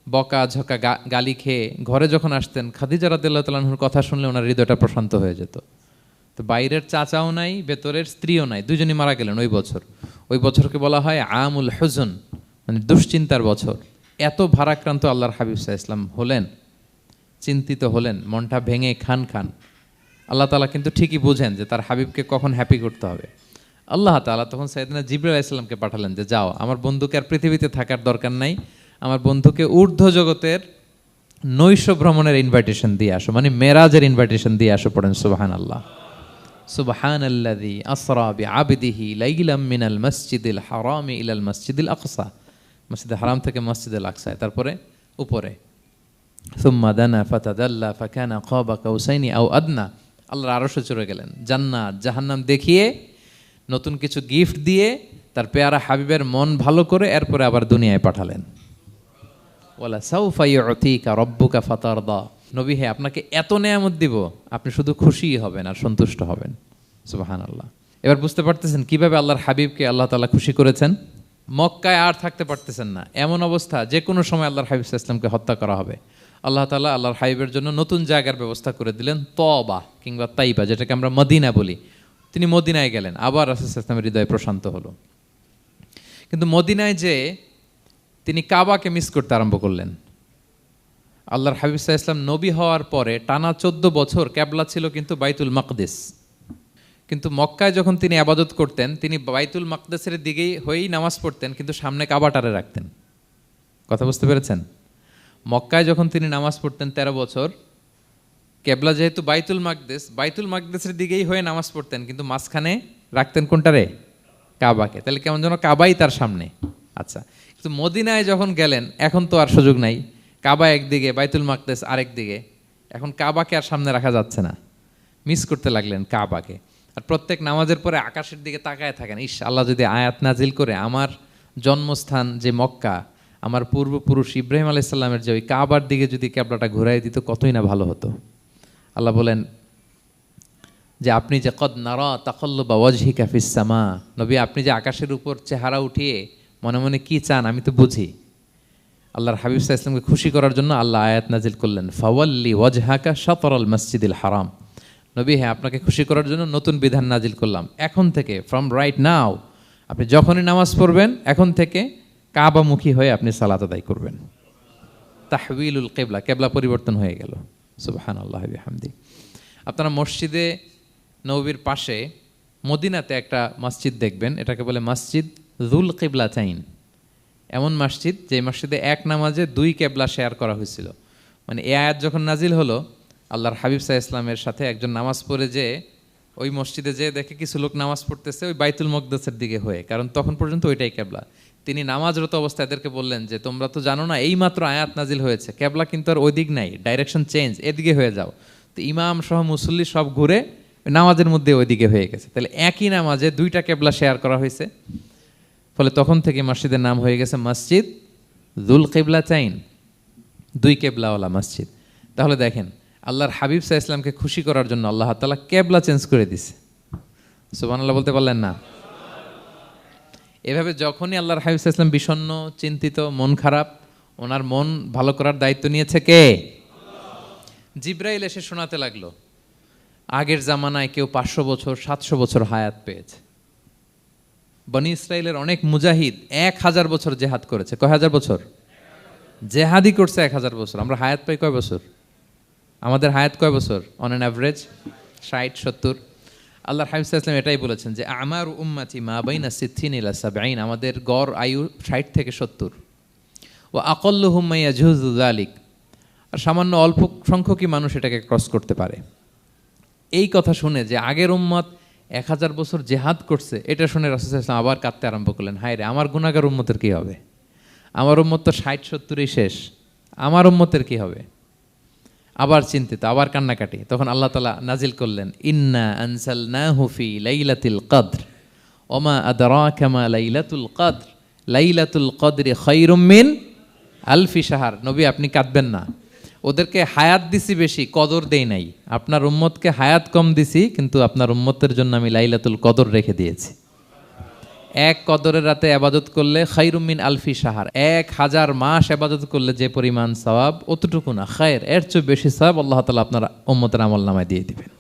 বকা ঝকা গালি খেয়ে ঘরে যখন আসতেন, খাদিজা রাদিয়াল্লাহু তাআলা আনহার কথা শুনলে ওনার হৃদয়টা প্রশান্ত হয়ে যেত। তো বাইরের চাচাও নাই, ভেতরের স্ত্রীও নাই, দুজনই মারা গেলেন ওই বছর। ওই বছরকে বলা হয় আমুল হুজন, মানে দুশ্চিন্তার বছর। এত ভারাক্রান্ত আল্লাহর হাবিব সাল্লাল্লাহু আলাইহি ওয়াসাল্লাম হলেন, চিন্তিত হলেন, মনটা ভেঙে খান খান। আল্লাহ তাআলা কিন্তু ঠিকই বুঝেন যে তার হাবিবকে কখন হ্যাপি করতে হবে। আল্লাহ তাআলা তখন সাইয়েদনা জিবরাইল আলাইহিস সালামকে পাঠালেন যে যাও, আমার বন্ধুকে আর পৃথিবীতে থাকার দরকার নাই, আমার বন্ধুকে ঊর্ধ্ব জগতের নৈশ ভ্রমণের ইনভাইটেশন দিয়ে আসো, মানে মেরাজের ইনভাইটেশন দিয়ে আসো। পড়েন সুবহানাল্লাহ। সুবহানাল্লাযী আসরা বিআবদিহি লাইলাম মিনাল মাসজিদিল হারামি ইলাল মাসজিদিল আকসা, মসজিদে হারাম থেকে মসজিদুল আকসায়, তারপরে উপরে সুম্মা দানা ফাতাদাল্লা ফাকানা কাবা কাউসাইনি আও আদনা, আল্লাহর আরশে চড়ে গেলেন, জান্নাত জাহান্নাম দেখিয়ে, নতুন কিছু গিফট দিয়ে, তার পেয়ারা হাবিবের মন ভালো করে এরপরে আবার দুনিয়ায় পাঠালেন। ওয়ালা সাউফা ইউতিকা রাব্বুকা ফাতারদা, নবী হে আপনাকে এত নেয়ামত দিব, আপনি শুধু খুশিই হবেন আর সন্তুষ্ট হবেন। সুবহানাল্লাহ। এবার বুঝতে পারতেছেন কিভাবে আল্লাহর হাবিবকে আল্লাহ তাআলা খুশি করেছেন। মক্কায় আর থাকতে পারতেছেন না, এমন অবস্থা যে কোনো সময় আল্লাহর হাবিব সাল্লাল্লাহু আলাইহি ওয়াসাল্লামকে হত্যা করা হবে। আল্লাহ তাআলা আল্লাহর হাবিবের জন্য নতুন জায়গার ব্যবস্থা করে দিলেন, তওবা কিংবা তাইবা, যেটাকে আমরা মদিনা বলি। তিনি মদিনায় গেলেন, আবার রাসূল সাল্লাল্লাহু আলাইহি ওয়াসাল্লামের হৃদয় প্রশান্ত হলো। কিন্তু মদিনায় যে তিনি কাবাকে মিস করতে আরম্ভ করলেন। আল্লাহর হাবিব সাল্লাল্লাহু আলাইহি ওয়াসাল্লাম নবী হওয়ার পরে টানা 14 বছর কিবলা ছিল কিন্তু বাইতুল মাকদিস। কিন্তু মক্কায় যখন তিনি ইবাদত করতেন, তিনি বাইতুল মাকদিসের দিকেই হয়েই নামাজ পড়তেন, কিন্তু সামনে কাবাটারে রাখতেন। কথা বুঝতে পেরেছেন? মক্কায় যখন তিনি নামাজ পড়তেন 13 বছর, কেবলা যেহেতু বাইতুল মাকদিস, বাইতুল মাকদিসের দিকেই হয়ে নামাজ পড়তেন, কিন্তু মাঝখানে রাখতেন কোনটারে? কাবাকে। তাহলে কেমন যেন কাবাই তার সামনে। আচ্ছা, কিন্তু মদিনায় যখন গেলেন, এখন তো আর সুযোগ নাই, কাবা একদিকে, বাইতুল মাকদিস আরেক দিকে, এখন কাবাকে আর সামনে রাখা যাচ্ছে না, মিস করতে লাগলেন কাবাকে। আর প্রত্যেক নামাজের পরে আকাশের দিকে তাকায় থাকেন, ইস আল্লাহ যদি আয়াত নাজিল করে আমার জন্মস্থান যে মক্কা, আমার পূর্বপুরুষ ইব্রাহিম আলাইহিস সালামের যে ওই কাবার দিকে যদি ক্যাবলাটা ঘুরাই দিত, কতই না ভালো হতো। আল্লাহ বলেন যে আপনি যে কদ নারা তাকাল্লুবা ওয়াজহিকা ফিস সামা, নবী আপনি যে আকাশের উপর চেহারা উঠিয়ে মনে মনে কি চান আমি তো বুঝি। আল্লাহর হাবিব সাল্লাল্লাহু আলাইহি ওয়াসাল্লামকে খুশি করার জন্য আল্লাহ আয়াত নাজিল করলেন, ফাওয়াল্লি ওয়াজহাকা শাতরাল মাসজিদিল হারাম। নবী হ্যাঁ, আপনাকে খুশি করার জন্য নতুন বিধান নাজিল করলাম, এখন থেকে ফ্রম রাইট নাও আপনি যখনই নামাজ পড়বেন, এখন থেকে কাবামুখী হয়ে আপনি সালাত আদায় করবেন। তাহউইলুল কিবলা, কিবলা পরিবর্তন হয়ে গেল। সুবহানাল্লাহি বিহামদি। আপনারা মসজিদে নববীর পাশে মদিনাতে একটা মসজিদ দেখবেন, এটাকে বলে মসজিদ যুল কিবলাতাইন। এমন মসজিদ যে মসজিদে এক নামাজে 2 কিবলা শেয়ার করা হয়েছিল। মানে এই আয়াত যখন নাজিল হলো, আল্লাহর হাবিব সাল্লাল্লাহু আলাইহি ওয়াসাল্লামের সাথে একজন নামাজ পড়ে যে ওই মসজিদে যে দেখে কিছু লোক নামাজ পড়তেছে ওই বাইতুল মাকদিসের দিকে হয়ে, কারণ তখন পর্যন্ত ওইটাই কিবলা। তিনি নামাজরত অবস্থায় এদেরকে বললেন যে তোমরা তো জানো না এই মাত্র আয়াত নাজিল হয়েছে, কিবলা কিন্তু আর ওই দিক নাই, ডাইরেকশন চেঞ্জ, এদিকে হয়ে যাও। তো ইমাম সহ মুসল্লি সব ঘুরে নামাজের মধ্যে ওইদিকে হয়ে গেছে। তাহলে একই নামাজে 2টা কিবলা শেয়ার করা হয়েছে, ফলে তখন থেকে মসজিদের নাম হয়ে গেছে মসজিদ যুল কিবলাতাইন, 2 কিবলাওয়ালা মসজিদ। তাহলে দেখেন আল্লাহর হাবিব সাল্লাল্লাহু আলাইহি ওয়াসাল্লামকে খুশি করার জন্য আল্লাহ তাআলা কিবলা চেঞ্জ করে দিছে। সুবহানাল্লাহ বলতে পারলেন না? এভাবে যখনই আল্লাহর হাবিব সাল্লাল্লাহু আলাইহি ওয়াসাল্লাম বিষণ্ণ, চিন্তিত, মন খারাপ, ওনার মন ভালো করার দায়িত্ব নিয়েছে কে? জিব্রাইল এসে শোনাতে লাগলো, আগের জামানায় কেউ 500 বছর 700 বছর হায়াত পেয়েছে। বনি ইসরায়েলের অনেক মুজাহিদ 1000 বছর জেহাদ করেছে। কয় হাজার বছর? জেহাদি করছে 1000 বছর। আমরা হায়াত পাই কয় বছর? আমাদের হায়াত কয় বছর অন অ্যান অ্যাভারেজ? 60-70। আল্লাহর হাবিব সাল্লাল্লাহু আলাইহি ওয়াসাল্লাম এটাই বলেছেন যে আমার উম্মতি মা বাইনা সিত্তিন ইলা সাবঈন, আমাদের গড় আয়ু 60 থেকে 70। ওয়া আকাল্লুহুম মা ইয়াজুযু যালিক, আর সামান্য অল্প সংখ্যকই মানুষ এটাকে ক্রস করতে পারে। এই কথা শুনে যে আগের উম্মত 1000 বছর জেহাদ করছে, এটা শুনে রাসূল সাল্লাল্লাহু আলাইহি ওয়াসাল্লাম আবার কাঁদতে আরম্ভ করলেন, হায় রে আমার গুনাহগার উম্মতের কি হবে? আমার উম্মত তো 60-70ই শেষ, আমার উম্মতের কি হবে? আবার চিন্তিত, আবার কান্নাকাটি। তখন আল্লাহ তাআলা নাজিল করলেন, ইন্না আনসালনাহু ফি লাইলাতিল কদর ওমা আদরাকা মা লাইলাতুল কদর লাইলাতুল কদরি খায়রুম মিন আলফি শাহর। নবী আপনি কাঁদবেন না, ওদেরকে হায়াত দিছি বেশি, কদর দেই নাই। আপনার উম্মতকে হায়াত কম দিছি, কিন্তু আপনার উম্মতের জন্য আমি লাইলাতুল কদর রেখে দিয়েছি। এক কদরের রাতে আবাদত করলে খায়রুম মিন আলফি শাহর, 1000 মাস আবাদত করলে যে পরিমাণ সওয়াব, অতটুকু না, খায়ের এর চেয়ে বেশি সওয়াব আল্লাহ তাআলা আপনার উম্মতের আমলনামায় দিয়ে দিবেন।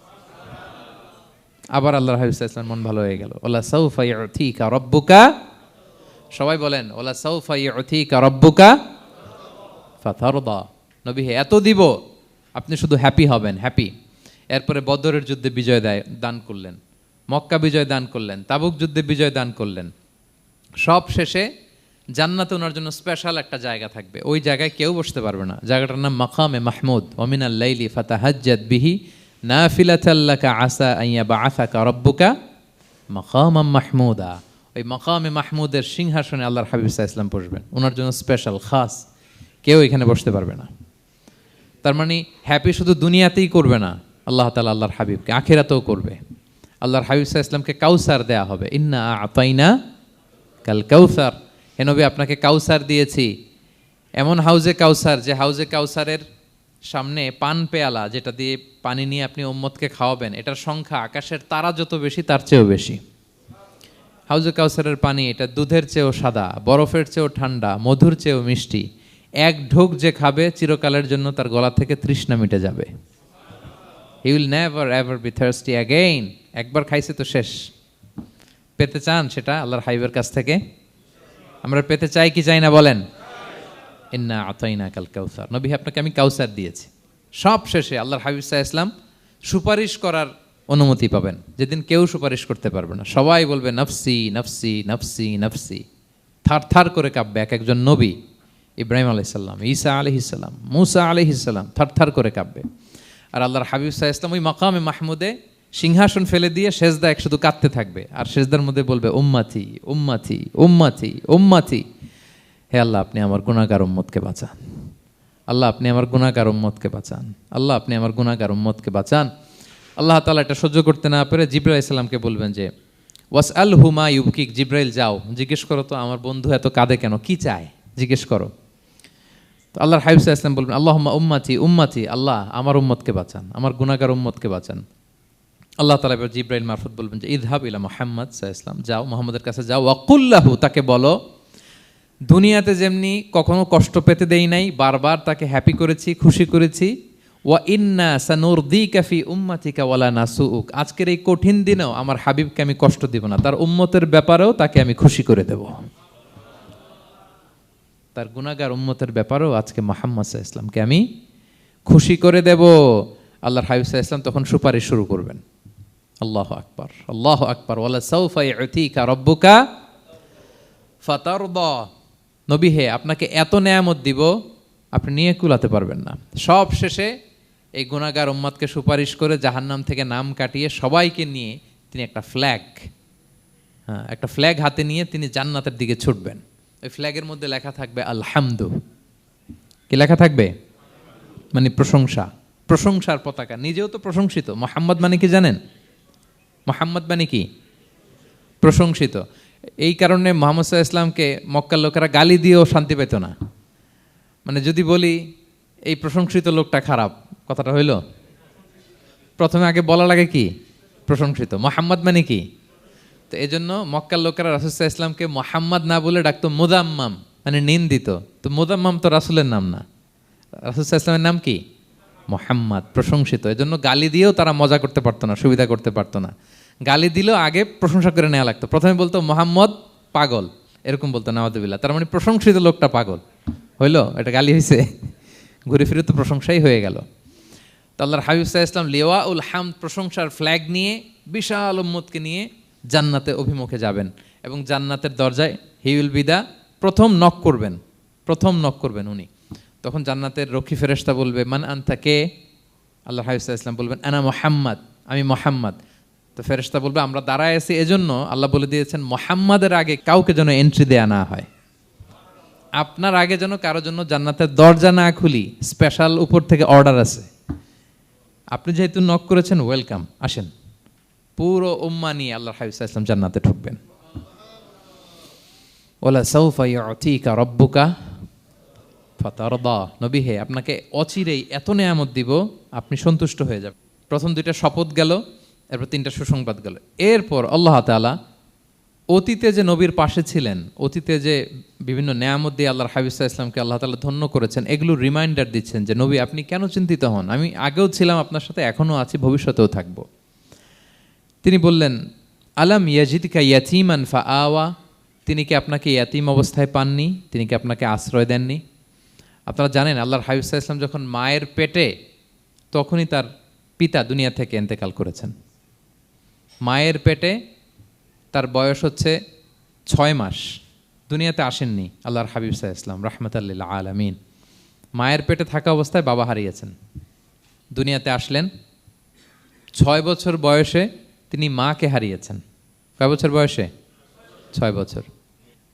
আবার আল্লাহর হাবিব সাল্লাল্লাহু আলাইহি ওয়াসাল্লাম মন ভালো হয়ে গেল। ওয়ালা সাউফা ইউতিকা রাব্বুকা, সবাই বলেন ওয়ালা সাউফা ইউতিকা রাব্বুকা ফাতারদা। নবী হে এত দিব, আপনি শুধু হ্যাপি হবেন, হ্যাপি। এরপরে বদরের যুদ্ধে বিজয় দান করলেন, মক্কা বিজয় দান করলেন, তাবুক যুদ্ধে বিজয় দান করলেন। সব শেষে জান্নাতে ওনার জন্য স্পেশাল একটা জায়গা থাকবে, ওই জায়গায় কেউ বসতে পারবে না। জায়গাটার নাম মাকামে মাহমুদ। ওমিনাল লাইলি ফাতাহাজ্জাদ বিহি নাফিলাতাল লাকা আসা আন ইয়াবআসাকা রাব্বুকা মাকামাম মাহমুদা। ওই মাকামে মাহমুদের সিংহাসনে আল্লাহর হাবিব সাল্লাল্লাহু আলাইহি ওয়াসাল্লাম বসবেন, ওনার জন্য স্পেশাল, খাস, কেউ এখানে বসতে পারবে না। তার মানে হ্যাপি শুধু দুনিয়াতেই করবে না আল্লাহ তাআলা, আল্লাহর হাবিবকে আখিরাতেও করবে। আল্লাহর হাবিব সাল্লাল্লাহু আলাইহি ওয়াসাল্লামকে কাউসার দেয়া হবে, ইন্না আতাইনা কাল কাউসার। হে নবী আপনাকে কাউসার দিয়েছি, এমন হাউজে কাউসার যে হাউজে কাউসারের সামনে পান পেয়ালা, যেটা দিয়ে পানি নিয়ে আপনি উম্মতকে খাওয়াবেন, এটার সংখ্যা আকাশের তারা যত বেশি তার চেয়েও বেশি। হাউজে কাউসারের পানি এটা দুধের চেয়েও সাদা, বরফের চেয়েও ঠান্ডা, মধুর চেয়েও মিষ্টি। এক ঢোক যে খাবে চিরকালের জন্য তার গলা থেকে তৃষ্ণা মিটে যাবে। He will never ever be thirsty again. একবার খাইছে তো শেষ। পেতে চান সেটা আল্লাহর হাবিবের কাছ থেকে? আমরা পেতে চাই কি চাই না বলেন? ইন্না আতাইনা কাল কাউসার। নবী আপনাকে আমি কাউসার দিয়েছি। সব শেষে আল্লাহর হাবিব সাল্লাল্লাহু আলাইহি ওয়াসাল্লাম সুপারিশ করার অনুমতি পাবেন, যেদিন কেউ সুপারিশ করতে পারবে না। সবাই বলবে নফসি নফসি নফসি নফসি, থার থার করে কাঁপবে। এক একজন নবী, ইব্রাহিম আলাইহিস সালাম, ঈসা আলাইহিস সালাম, মুসা আলাইহিস সালাম, থার থার করে কাঁপবে। আর আল্লাহর হাবিব সাল্লাল্লাহু আলাইহি ওয়াসাল্লাম ওই মাকামে মাহমুদে সিংহাসন ফেলে দিয়ে সেজদায় শুধু কাঁদতে থাকবে, আর সেজদার মধ্যে বলবে উম্মতি উম্মতি উম্মতি উম্মতি। হে আল্লাহ আপনি আমার গুনাহগার উম্মতকে বাঁচান, আল্লাহ আপনি আমার গুনাহগার উম্মতকে বাঁচান, আল্লাহ আপনি আমার গুনাহগার উম্মতকে বাঁচান। আল্লাহ তাআলা এটা সহ্য করতে না পেরে জিবরাইল আলাইহিস সালামকে বলবেন যে ওয়াসআলহু মা ইউবকিক, জিবরাইল যাও জিজ্ঞেস করো তো আমার বন্ধু এত কাঁদে কেন, কি চায় জিজ্ঞেস করো। তো আল্লাহর হাবিব সাল্লাল্লাহু আলাইহি ওয়াসাল্লাম বলবেন আল্লাহুম্মা উম্মতি উম্মতি, আল্লাহ আমার উম্মতকে বাঁচান, আমার গুনাহগার উম্মতকে বাঁচান। আল্লাহ তাআলা এবার জিবরাইল মারফত বলবেন যে ইযহাব ইলা মুহাম্মদ সাল্লাল্লাহু আলাইহি ওয়াসাল্লাম, যাও মুহাম্মদের কাছে যাও, ওয়াকুল লাহু, তাকে বলো দুনিয়াতে যেমনি কখনো কষ্ট পেতে দেই নাই, বারবার তাকে হ্যাপি করেছি, খুশি করেছি। ওয়া ইন্না সানুরদিকা ফি উম্মাতিকা ওয়ালা নাসুউক, আজকের এই কঠিন দিনেও আমার হাবিবকে আমি কষ্ট দিব না, তার উম্মতের ব্যাপারেও তাকে আমি খুশি করে দেব। তার গুনাহগার উম্মতের ব্যাপারেও আজকে মুহাম্মদ সাল্লাল্লাহু আলাইহি ওয়াসাল্লামকে আমি খুশি করে দেব। আল্লাহর হাবিব সাল্লাল্লাহু আলাইহি ওয়াসাল্লাম তখন সুপারিশ শুরু করবেন। আল্লাহু আকবার, আল্লাহু আকবার। ওয়ালা সাউফা ইউতিকা রাব্বুকা ফাতারদা। নবী হে আপনাকে এত নেয়ামত দিব আপনি নিয়ে কুলাতে পারবেন না। সব শেষে এই গুনাহগার উম্মতকে সুপারিশ করে জাহান্নাম থেকে নাম কাটিয়ে সবাইকে নিয়ে তিনি একটা ফ্ল্যাগ হাতে নিয়ে তিনি জান্নাতের দিকে ছুটবেন। ওই ফ্ল্যাগের মধ্যে লেখা থাকবে আলহামদু। কি লেখা থাকবে? মানে প্রশংসা, প্রশংসার পতাকা। নিজেও তো প্রশংসিত। মুহাম্মদ মানে কি জানেন? মুহাম্মদ মানে কি? প্রশংসিত। এই কারণে মুহাম্মদ সাল্লাল্লাহু আলাইহি ওয়াসাল্লামকে মক্কার লোকেরা গালি দিয়েও শান্তি পেত না। মানে যদি বলি এই প্রশংসিত লোকটা খারাপ, কথাটা হইল? প্রথমে আগে বলা লাগে কি? প্রশংসিত। মুহাম্মদ মানে কি? তো এই জন্য মক্কার লোকেরা রাসূল সাল্লাল্লাহু আলাইহি ওয়াসাল্লামকে মুহাম্মদ না বলে ডাকতো মুদাম্মাম, মানে নিন্দিত। তো মুদাম্মাম তো রাসূলের নাম না, রাসূল সাল্লাল্লাহু আলাইহি ওয়াসাল্লামের নাম কি? মুহাম্মদ, প্রশংসিত। এই জন্য গালি দিয়েও তারা মজা করতে পারতো না, সুবিধা করতে পারতো না। গালি দিলেও আগে প্রশংসা করে নেওয়া লাগতো। প্রথমে বলতো মুহাম্মদ পাগল, এরকম বলতো নাউযুবিল্লাহ, তার মানে প্রশংসিত লোকটা পাগল হইলো, এটা গালি হয়েছে? ঘুরে ফিরে তো প্রশংসাই হয়ে গেল। তো আল্লাহর হাবিব সাল্লাল্লাহু আলাইহি ওয়াসাল্লাম লিওয়াউল হামদ, প্রশংসার ফ্ল্যাগ নিয়ে বিশাল উম্মতকে নিয়ে জান্নাতে অভিমুখে যাবেন এবং জান্নাতের দরজায় হি উইল বি দা প্রথম নক করবেন উনি। তখন জান্নাতের রক্ষী ফেরেশতা বলবে মান আনতা, কে? আল্লাহর হাবিব সাল্লাল্লাহু আলাইহি ওয়াসাল্লাম বলবেন আনা মুহাম্মদ, আমি মুহাম্মদ। তো ফেরেশতা বলবে আমরা দাঁড়ায় আছি এজন্য আল্লাহ বলে দিয়েছেন মুহাম্মাদের আগে কাউকে যেন এন্ট্রি দেয়া না হয়, আপনার আগে যেন কারো জন্য জান্নাতের দরজা না খুলি, স্পেশাল উপর থেকে অর্ডার আছে। আপনি যেহেতু নক করেছেন, ওয়েলকাম, আসেন। পুরো উম্মাহ নিয়ে আল্লাহর হাবিব সাল্লাল্লাহু আলাইহি ওয়াসাল্লাম জান্নাতে ঢুকবেন। ওয়ালা সাউফা ইউতিকা রাব্বুকা ফাতারদা, নবী হে আপনাকে অচিরেই এত নেয়ামত দিব আপনি সন্তুষ্ট হয়ে যাবেন। প্রথম দুইটা শপথ গেল, এরপর তিনটা সুসংবাদ গেল। এরপর আল্লাহ তাআলা অতীতে যে নবীর পাশে ছিলেন, অতীতে যে বিভিন্ন নেয়ামত দিয়ে আল্লাহর হাবিব সাল্লাল্লাহু আলাইহি ওয়াসাল্লামকে আল্লাহ তাআলা ধন্য করেছেন, এগুলো রিমাইন্ডার দিচ্ছেন যে নবী আপনি কেন চিন্তিত হন, আমি আগেও ছিলাম আপনার সাথে, এখনও আছি, ভবিষ্যতেও থাকব। তিনি বললেন আলাম ইয়াজিদকা ইয়াতীমান ফাআওয়া, তিনি কি আপনাকে ইয়াতীম অবস্থায় পাননি, তিনি কি আপনাকে আশ্রয় দেননি? আপনারা জানেন আল্লাহর হাবিব সাল্লাল্লাহু আলাইহি ওয়াসাল্লাম যখন মায়ের পেটে, তখনই তার পিতা দুনিয়া থেকে ইন্তেকাল করেছেন। মায়ের পেটে তার বয়স হচ্ছে 6 মাস, দুনিয়াতে আসেননি আল্লাহর হাবিব সাল্লাল্লাহু আলাইহি ওয়াসাল্লাম রাহমাতাল লিল আলামিন। মায়ের পেটে থাকা অবস্থায় বাবা হারিয়েছেন, দুনিয়াতে আসলেন 6 বছর বয়সে তিনি মাকে হারিয়েছেন। কয় বছর বয়সে? 6 বছর।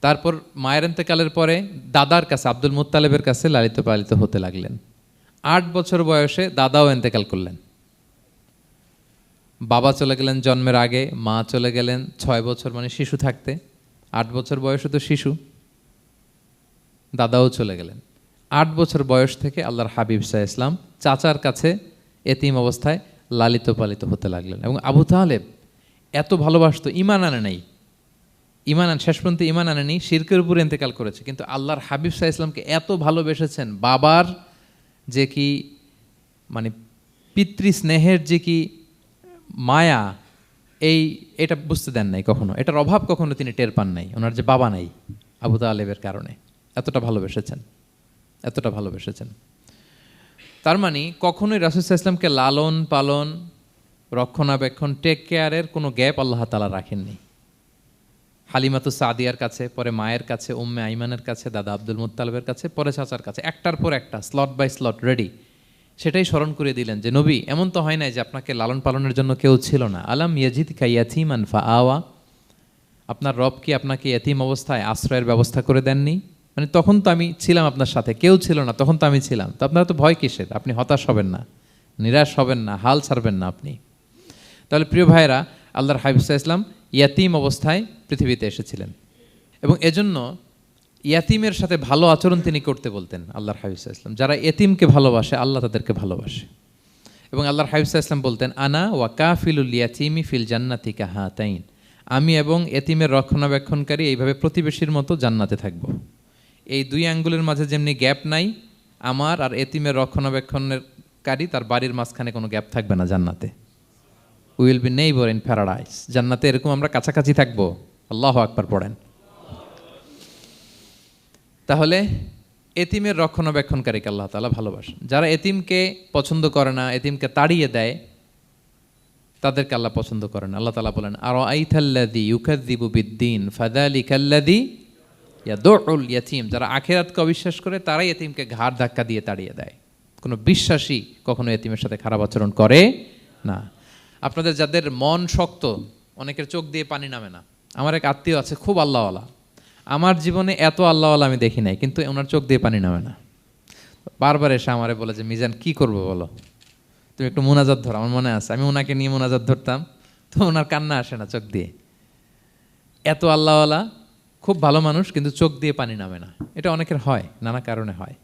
তারপর মায়ের ইন্তেকালের পরে দাদার কাছে, আব্দুল মুত্তালিবের কাছে লালিত পালিত হতে লাগলেন। 8 বছর বয়সে দাদাও ইন্তেকাল করলেন। বাবা চলে গেলেন জন্মের আগে, মা চলে গেলেন 6 বছর, মানে শিশু থাকতে। 8 বছর বয়সে তো শিশু, দাদাও চলে গেলেন। 8 বছর বয়স থেকে আল্লাহর হাবিব সাল্লাল্লাহু আলাইহি ওয়াসাল্লাম চাচার কাছে এতিম অবস্থায় লালিত পালিত হতে লাগলেন। এবং আবু তালেব এত ভালোবাসতো, ইমান আনে নাই, শেষ পর্যন্ত ইমান আনেনি, শিরকের উপরে ইন্তেকাল করেছে, কিন্তু আল্লাহর হাবিব সাল্লাল্লাহু আলাইহি ওয়াসাল্লামকে এত ভালোবেসেছেন, বাবার যে কি মানে পিতৃ স্নেহের যে কি মায়া, এটা বুঝতে দেন নাই কখনো, এটার অভাব কখনো তিনি টের পান নাই, ওনার যে বাবা নাই আবু তালেবের কারণে। এতটা ভালোবেসেছেন। তার মানে কখনোই রাসূল সাল্লাল্লাহু আলাইহি ওয়াসাল্লামকে লালন পালন, রক্ষণাবেক্ষণ, টেক কেয়ারের কোনো গ্যাপ আল্লাহ তাআলা রাখেননি। হালিমাতু সাদিয়ার কাছে, পরে মায়ের কাছে, উম্মে আইমানের কাছে, দাদা আব্দুল মুত্তালিবের কাছে, পরে চাচার কাছে, একটার পর একটা, স্লট বাই স্লট রেডি। সেটাই স্মরণ করে দিলেন যে নবী এমন তো হয় নাই যে আপনাকে লালন পালনের জন্য কেউ ছিল না। আলাম ইয়াজিদকা ইয়াতীমান ফাআওয়া, আপনার রব কি আপনাকে ইয়াতীম অবস্থায় আশ্রয়ের ব্যবস্থা করে দেননি? মানে তখন তো আমি ছিলাম আপনার সাথে, কেউ ছিল না, তখন তো আমি ছিলাম। তো আপনারা তো ভয় কিসের? আপনি হতাশ হবেন না, নিরাশ হবেন না, হাল ছাড়বেন না আপনি। তাহলে প্রিয় ভাইরা, আল্লাহর হাবিব সাল্লাল্লাহু আলাইহি ওয়াসাল্লাম ইয়াতীম অবস্থায় পৃথিবীতে এসেছিলেন এবং এজন্য ইয়াতীমের সাথে ভালো আচরণ তিনি করতে বলতেন আল্লাহর হাবিব সাল্লাল্লাহু আলাইহি ওয়াসাল্লাম। যারা এতিমকে ভালোবাসে আল্লাহ তাদেরকে ভালোবাসে। এবং আল্লাহর হাবিব সাল্লাল্লাহু আলাইহি ওয়াসাল্লাম বলতেন আনা ওয়া কাফিলুল ইয়াতীমি ফিল জান্নাতি কাহাতাইন, আমি এবং এতিমের রক্ষণাবেক্ষণকারী এইভাবে প্রতিবেশীর মতো জান্নাতে থাকব। এই 2 আঙ্গুলের মাঝে যেমনি গ্যাপ নাই, আমার আর এতিমের রক্ষণাবেক্ষণকারী তার বাড়ির মাঝখানে কোনো গ্যাপ থাকবে না জান্নাতে। We will be neighbour in paradise, জান্নাতে এরকম আমরা কাছাকাছি থাকবো। আল্লাহু আকবার পড়েন। তাহলে এতিমের রক্ষণাবেক্ষণকারীকে আল্লাহ তাআলা ভালোবাসেন। যারা এতিমকে পছন্দ করে না, এতিমকে তাড়িয়ে দেয়, তাদেরকে আল্লাহ পছন্দ করেন। আল্লাহ তাআলা বলেন আরাআইতাল্লাযী ইউকাযযিবু বিদ্দীন ফাযালিকাল্লাযী ইয়াদুউল ইয়াতীম, যারা আখিরাতকে অবিশ্বাস করে তারাই এতিমকে ঘাড় ধাক্কা দিয়ে তাড়িয়ে দেয়। কোনো বিশ্বাসী কখনো এতিমের সাথে খারাপ আচরণ করে না। আপনাদের যাদের মন শক্ত, অনেকের চোখ দিয়ে পানি নামে না। আমার এক আত্মীয় আছে, খুব আল্লাহওয়ালা, আমার জীবনে এত আল্লাহওয়ালা আমি দেখি নাই, কিন্তু ওনার চোখ দিয়ে পানি নামে না। বারবার এসে আমারে বলে যে মিজান কি করবো বলো, তুমি একটু মোনাজাত ধরো। আমার মনে আছে আমি ওনাকে নিয়ে মোনাজাত ধরতাম, তো ওনার কান্না আসে না চোখ দিয়ে। এত আল্লাহওয়ালা, খুব ভালো মানুষ, কিন্তু চোখ দিয়ে পানি নামে না। এটা অনেকের হয়, নানা কারণে হয়।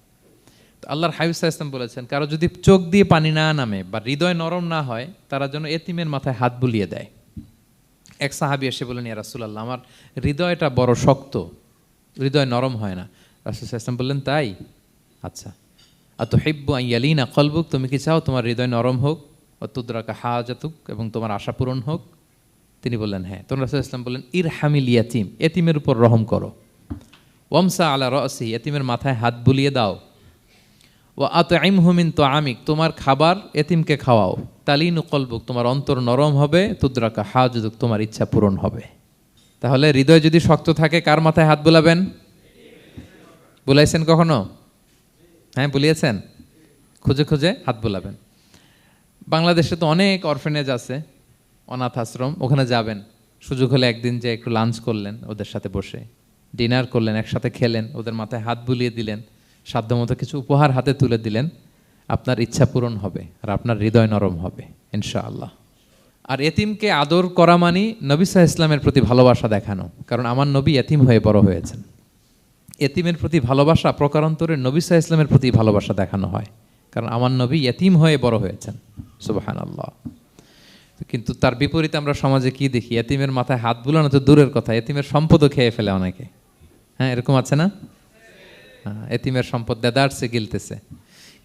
তো আল্লাহর হাবিব সাল্লাল্লাহু আলাইহি ওয়াসাল্লাম বলেছেন কারো যদি চোখ দিয়ে পানি না নামে বা হৃদয় নরম না হয়, তারা যেন এতিমের মাথায় হাত বুলিয়ে দেয়। এক সাহাবী এসে বললেন, ইয়া রাসূলুল্লাহ, আমার হৃদয়টা বড় শক্ত, হৃদয় নরম হয় না। রাসূল সাল্লাল্লাহু আলাইহি ওয়াসাল্লাম বললেন, তাই? আচ্ছা, আতুহিব্বু আন ইয়ালিনা কলবুক, তুমি কি চাও তোমার হৃদয় নরম হোক, ওয়া তুদরাকা হাজাতুক, এবং তোমার আশা পূরণ হোক? তিনি বললেন, হ্যাঁ। তখন রাসূল সাল্লাল্লাহু আলাইহি ওয়াসাল্লাম বললেন, ইরহামিল ইয়াতীম, এতিমের উপর রহম করো। ওয়ামসা আলা রাসি, এতিমের মাথায় হাত বুলিয়ে দাও। ওয়া আতইমহু মিন তুআমিক, তোমার খাবার এতিমকে খাওয়াও। তালিনু কলবুক, তোমার অন্তর নরম হবে। তুদরাকা হাজাতুক, তোমার ইচ্ছা পূরণ হবে। তাহলে হৃদয় যদি শক্ত থাকে, কার মাথায় হাত বুলাবেন? বুলাইছেন কখনো? হ্যাঁ, বুলিয়েছেন? খুঁজে খুঁজে হাত বুলাবেন। বাংলাদেশে তো অনেক অরফেনেজ আছে, অনাথ আশ্রম, ওখানে যাবেন। সুযোগ হলে একদিন যে একটু লাঞ্চ করলেন ওদের সাথে বসে, ডিনার করলেন, একসাথে খেলেন, ওদের মাথায় হাত বুলিয়ে দিলেন, সাধ্যমতো কিছু উপহার হাতে তুলে দিলেন, আপনার ইচ্ছা পূরণ হবে আর আপনার হৃদয় নরম হবে ইনশাআল্লাহ। আর এতিমকে আদর করা মানে নবী সাল্লাল্লাহু আলাইহি ওয়াসাল্লামের প্রতি ভালোবাসা দেখানো, কারণ আমার নবী এতিম হয়ে বড় হয়েছেন। এতিমের প্রতি ভালোবাসা প্রকারান্তরে নবী সাল্লাল্লাহু আলাইহি ওয়াসাল্লামের প্রতি ভালোবাসা দেখানো হয়, কারণ আমার নবী এতিম হয়ে বড় হয়েছেন। সুবহানাল্লাহ। কিন্তু তার বিপরীতে আমরা সমাজে কি দেখি? এতিমের মাথায় হাত বুলানো তো দূরের কথা, এতিমের সম্পদও খেয়ে ফেলে অনেকে। হ্যাঁ, এরকম আছে না? এতিমের সম্পদ দেদারসে গিলতেছে।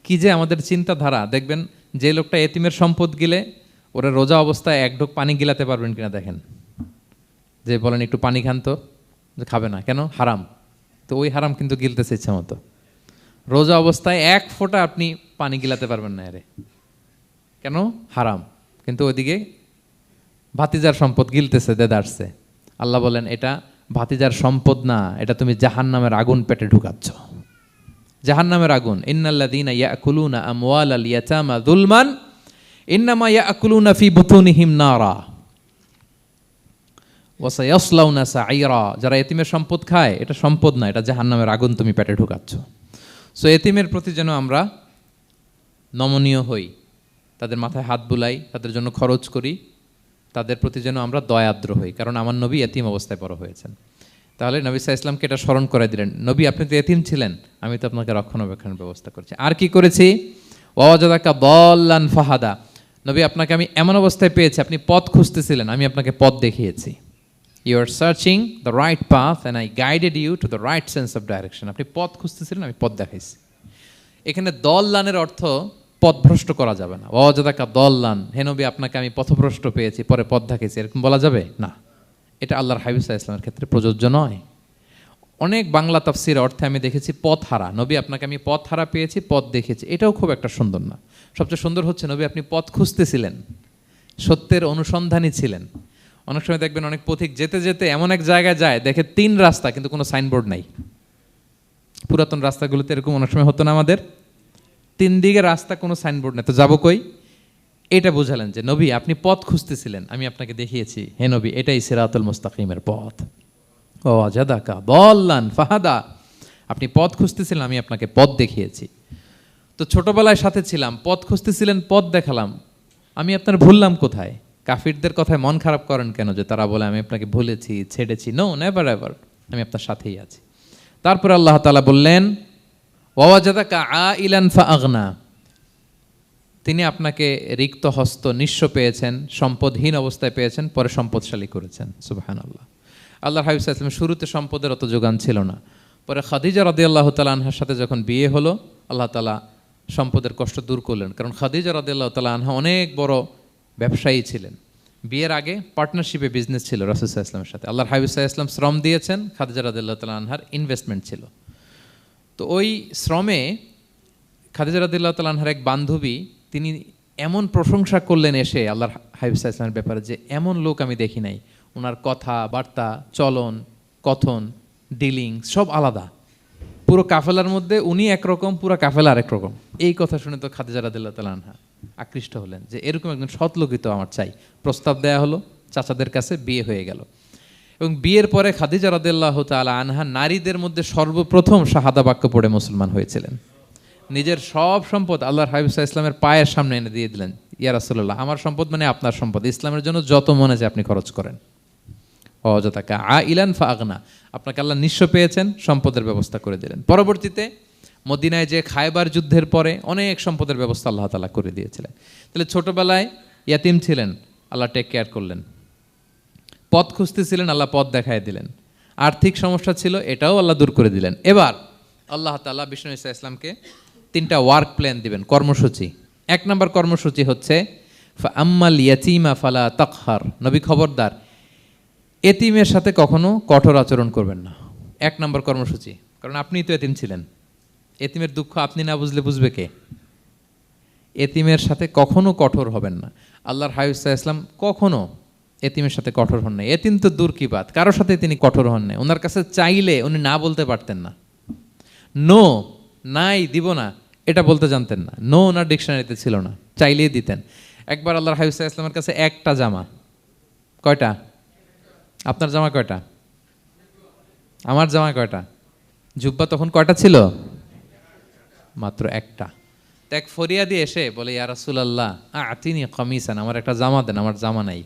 কি যে আমাদের চিন্তাধারা! দেখবেন যে লোকটা এতিমের সম্পদ গিলে, ওরা রোজা অবস্থায় এক ঢোক পানি গিলাতে পারবেন কিনা দেখেন। যে বলেন একটু পানি খান তো, যে খাবে না কেন? হারাম। তো ওই হারাম কিন্তু গিলতেছে ইচ্ছা মতো। রোজা অবস্থায় এক ফোঁটা আপনি পানি গিলাতে পারবেন না, এরে কেন? হারাম। কিন্তু ওইদিকে ভাতিজার সম্পদ গিলতেছে দেদারসে। আল্লাহ বলেন, এটা ভাতিজার সম্পদ না, এটা তুমি জাহান্নামের আগুন পেটে ঢুকাচ্ছ। জাহান্নামের আগুন। ইন্নাল্লাযীনা ইয়াকুলুনা আমওয়ালাল ইয়াতামা যুলমান ইন্নামা ইয়াকুলুনা ফি বুতুনিহিম নারা ওয়া সায়াসলাউনা সাঈরা। যারা এতিমের সম্পদ খায়, এটা সম্পদ না, এটা জাহান্নামের আগুন তুমি পেটে ঢুকাচ্ছ। সো এতিমের প্রতি যেন আমরা নমনীয় হই, তাদের মাথায় হাত বুলাই, তাদের জন্য খরচ করি, তাদের প্রতি যেন আমরা দয়াদ্র হই, কারণ আমার নবী এতিম অবস্থায় বড় হয়েছেন। তাহলে নবী সাল্লাল্লাহু আলাইহি ওয়াসাল্লামকে এটা স্মরণ করে দিলেন, নবী আপনি তো এতিম ছিলেন, আমি তো আপনাকে রক্ষণাবেক্ষণের ব্যবস্থা করছি। আর কি করেছি? ওয়াওয়াজাদাকা দাল্লান ফাহাদা, নবী আপনাকে আমি এমন অবস্থায় পেয়েছি, আপনি পথ খুঁজতেছিলেন, আমি আপনাকে পথ দেখিয়েছি। You are searching the right path and I guided you to the right sense of direction. আপনি পথ খুঁজতেছিলেন, আমি পথ দেখাইছি। এখানে দল্লানের অর্থ পথভ্রষ্ট করা যাবে না। ওয়াজাদাকা দল্লান, হে নবী আপনাকে আমি পথভ্রষ্ট পেয়েছি, পরে পথ দেখাইছি, এরকম বলা যাবে না। এটা আল্লাহর হাবিব সাল্লাল্লাহু আলাইহি ওয়াসাল্লামের ক্ষেত্রে প্রযোজ্য নয়। অনেক বাংলা তাফসীর অর্থে আমি দেখেছি পথ হারা, নবী আপনাকে আমি পথ হারা পেয়েছি, পথ দেখেছি, এটাও খুব একটা সুন্দর না। সবচেয়ে সুন্দর হচ্ছে নবী আপনি পথ খুঁজতেছিলেন, সত্যের অনুসন্ধানী ছিলেন। অনেক সময় দেখবেন অনেক পথিক যেতে যেতে এমন এক জায়গায় যায়, দেখে 3 রাস্তা কিন্তু কোনো সাইনবোর্ড নাই। পুরাতন রাস্তাগুলোতে এরকম অনেক সময় হতো না আমাদের, 3 দিকে রাস্তা, কোনো সাইনবোর্ড নেই, তো যাবো কই? এটা বুঝালেন যে নবী আপনি পথ খুঁজতেছিলেন, আমি আপনাকে দেখিয়েছি, হে নবী এটাই সিরাতুল মুস্তাকিমের পথ। ওয়াজাদাকা দাল্লান ফাহাদা, আপনি পথ খুঁজতেছিলেন, আমি আপনাকে পথ দেখিয়েছি। তো ছোটবেলায় সাথে ছিলাম, পথ খুঁজতেছিলেন, পথ দেখালাম, আমি আপনার ভুললাম কোথায়? কাফিরদের কথায় মন খারাপ করেন কেন যে তারা বলে আমি আপনাকে ভুলেছি, ছেড়েছি? নো, নেভার এভার, আমি আপনার সাথেই আছি। তারপরে আল্লাহ তাআলা বললেন, ওয়াজাদাকা আইলান ফাআগনা, তিনি আপনাকে রিক্ত হস্ত, নিঃস্ব পেয়েছেন, সম্পদহীন অবস্থায় পেয়েছেন, পরে সম্পদশালী করেছেন। সুবহানাল্লাহ। আল্লাহর হাবিব সাল্লাল্লাহু আলাইহি ওয়াসাল্লাম শুরুতে সম্পদের অত যোগান ছিল না, পরে খাদিজা রাদিয়াল্লাহু তাআলা আনহার সাথে যখন বিয়ে হলো, আল্লাহ তাআলা সম্পদের কষ্ট দূর করলেন, কারণ খাদিজা রাদিয়াল্লাহু তাআলা আনহা অনেক বড় ব্যবসায়ী ছিলেন। বিয়ের আগে পার্টনারশিপে বিজনেস ছিল রাসূল সাল্লাল্লাহু আলাইহি ওয়াসাল্লামের সাথে। আল্লাহর হাবিব সাল্লাল্লাহু আলাইহি ওয়াসাল্লাম শ্রম দিয়েছেন, খাদিজা রাদিয়াল্লাহু তাআলা আনহার ইনভেস্টমেন্ট ছিল। তো ওই শ্রমে খাদিজা রাদিয়াল্লাহু তাআলা আনহার এক বান্ধবী, তিনি এমন প্রশংসা করলেন এসে আল্লাহর হাবিব সাল্লাল্লাহু আলাইহি ওয়াসাল্লামের ব্যাপারে যে এমন লোক আমি দেখি নাই, ওনার কথা বার্তা, চলন, কথন, ডিলিং সব আলাদা। পুরো কাফেলার মধ্যে উনি একরকম, পুরো কাফেলা আরেক রকম। এই কথা শুনে তো খাদিজা রাদিয়াল্লাহু তাআলা আনহা আকৃষ্ট হলেন যে এরকম একজন সৎ লোকই তো আমার চাই। প্রস্তাব দেয়া হলো, চাচাদের কাছে বিয়ে হয়ে গেল। এবং বিয়ের পরে খাদিজা রাদিয়াল্লাহু তাআলা আনহা নারীদের মধ্যে সর্বপ্রথম শাহাদা বাক্য পড়ে মুসলমান হয়েছিলেন। নিজের সব সম্পদ আল্লাহর হাবিব সাল্লাল্লাহু আলাইহি ওয়াসাল্লামের পায়ের সামনে এনে দিয়ে দিলেন, ইয়া রাসূলুল্লাহ আমার সম্পদ মানে আপনার সম্পদ, ইসলামের জন্য যত মনে চায় আপনি খরচ করেন। ওয়াজাদাকা আইলান ফাআগনা, আপনাকে আল্লাহ নিঃস্ব পেয়েছেন, সম্পদের ব্যবস্থা করে দিলেন। পরবর্তীতে মদিনায় যে খায়বার যুদ্ধের পরে অনেক সম্পদের ব্যবস্থা আল্লাহ তাআলা করে দিয়েছিলেন। তাহলে ছোটবেলায় ইয়াতিম ছিলেন, আল্লাহ টেক কেয়ার করলেন। পথ খুঁজতেছিলেন, আল্লাহ পথ দেখায় দিলেন। আর্থিক সমস্যা ছিল, এটাও আল্লাহ দূর করে দিলেন। এবার আল্লাহ তাআলা বিষ্ণু ঈসা ইসলামকে 3টা ওয়ার্ক প্ল্যান দিবেন, কর্মসূচি। 1 নম্বর কর্মসূচি হচ্ছে আম্মাল ইয়াতীমা ফালা তাকহার। নবী খবরদার, এতিমের সাথে কখনো কঠোর আচরণ করবেন না। 1 নম্বর কর্মসূচি, কারণ আপনিই তো এতিম ছিলেন। এতিমের দুঃখ আপনি না বুঝলে বুঝবে কে? এতিমের সাথে কখনো কঠোর হবেন না। আল্লাহর হাবিব সাল্লাল্লাহু আলাইহি ওয়াসাল্লাম কখনো এতিমের সাথে কঠোর হন নাই। এতিম তো দূর কি বাত, কারোর সাথে তিনি কঠোর হন নাই। ওনার কাছে চাইলে উনি না বলতে পারতেন না। নো, নাই, দিব না, এটা বলতে জানতেন না। নো ওনার ডিকশনারিতে ছিল না, চাইলেই দিতেন। একবার আল্লাহর হাবিব সাল্লাল্লাহু আলাইহি ওয়াসাল্লামের কাছে একটা জামা। কয়টা? আপনার জামা কয়টা? আমার জামা কয়টা? জুব্বা তখন কয়টা ছিল? মাত্র একটা। তো এক ফরিয়াদি এসে বলে, ইয়া রাসূলুল্লাহ আতিনি কামিসান, আমার একটা জামা দেন, আমার জামা নাই।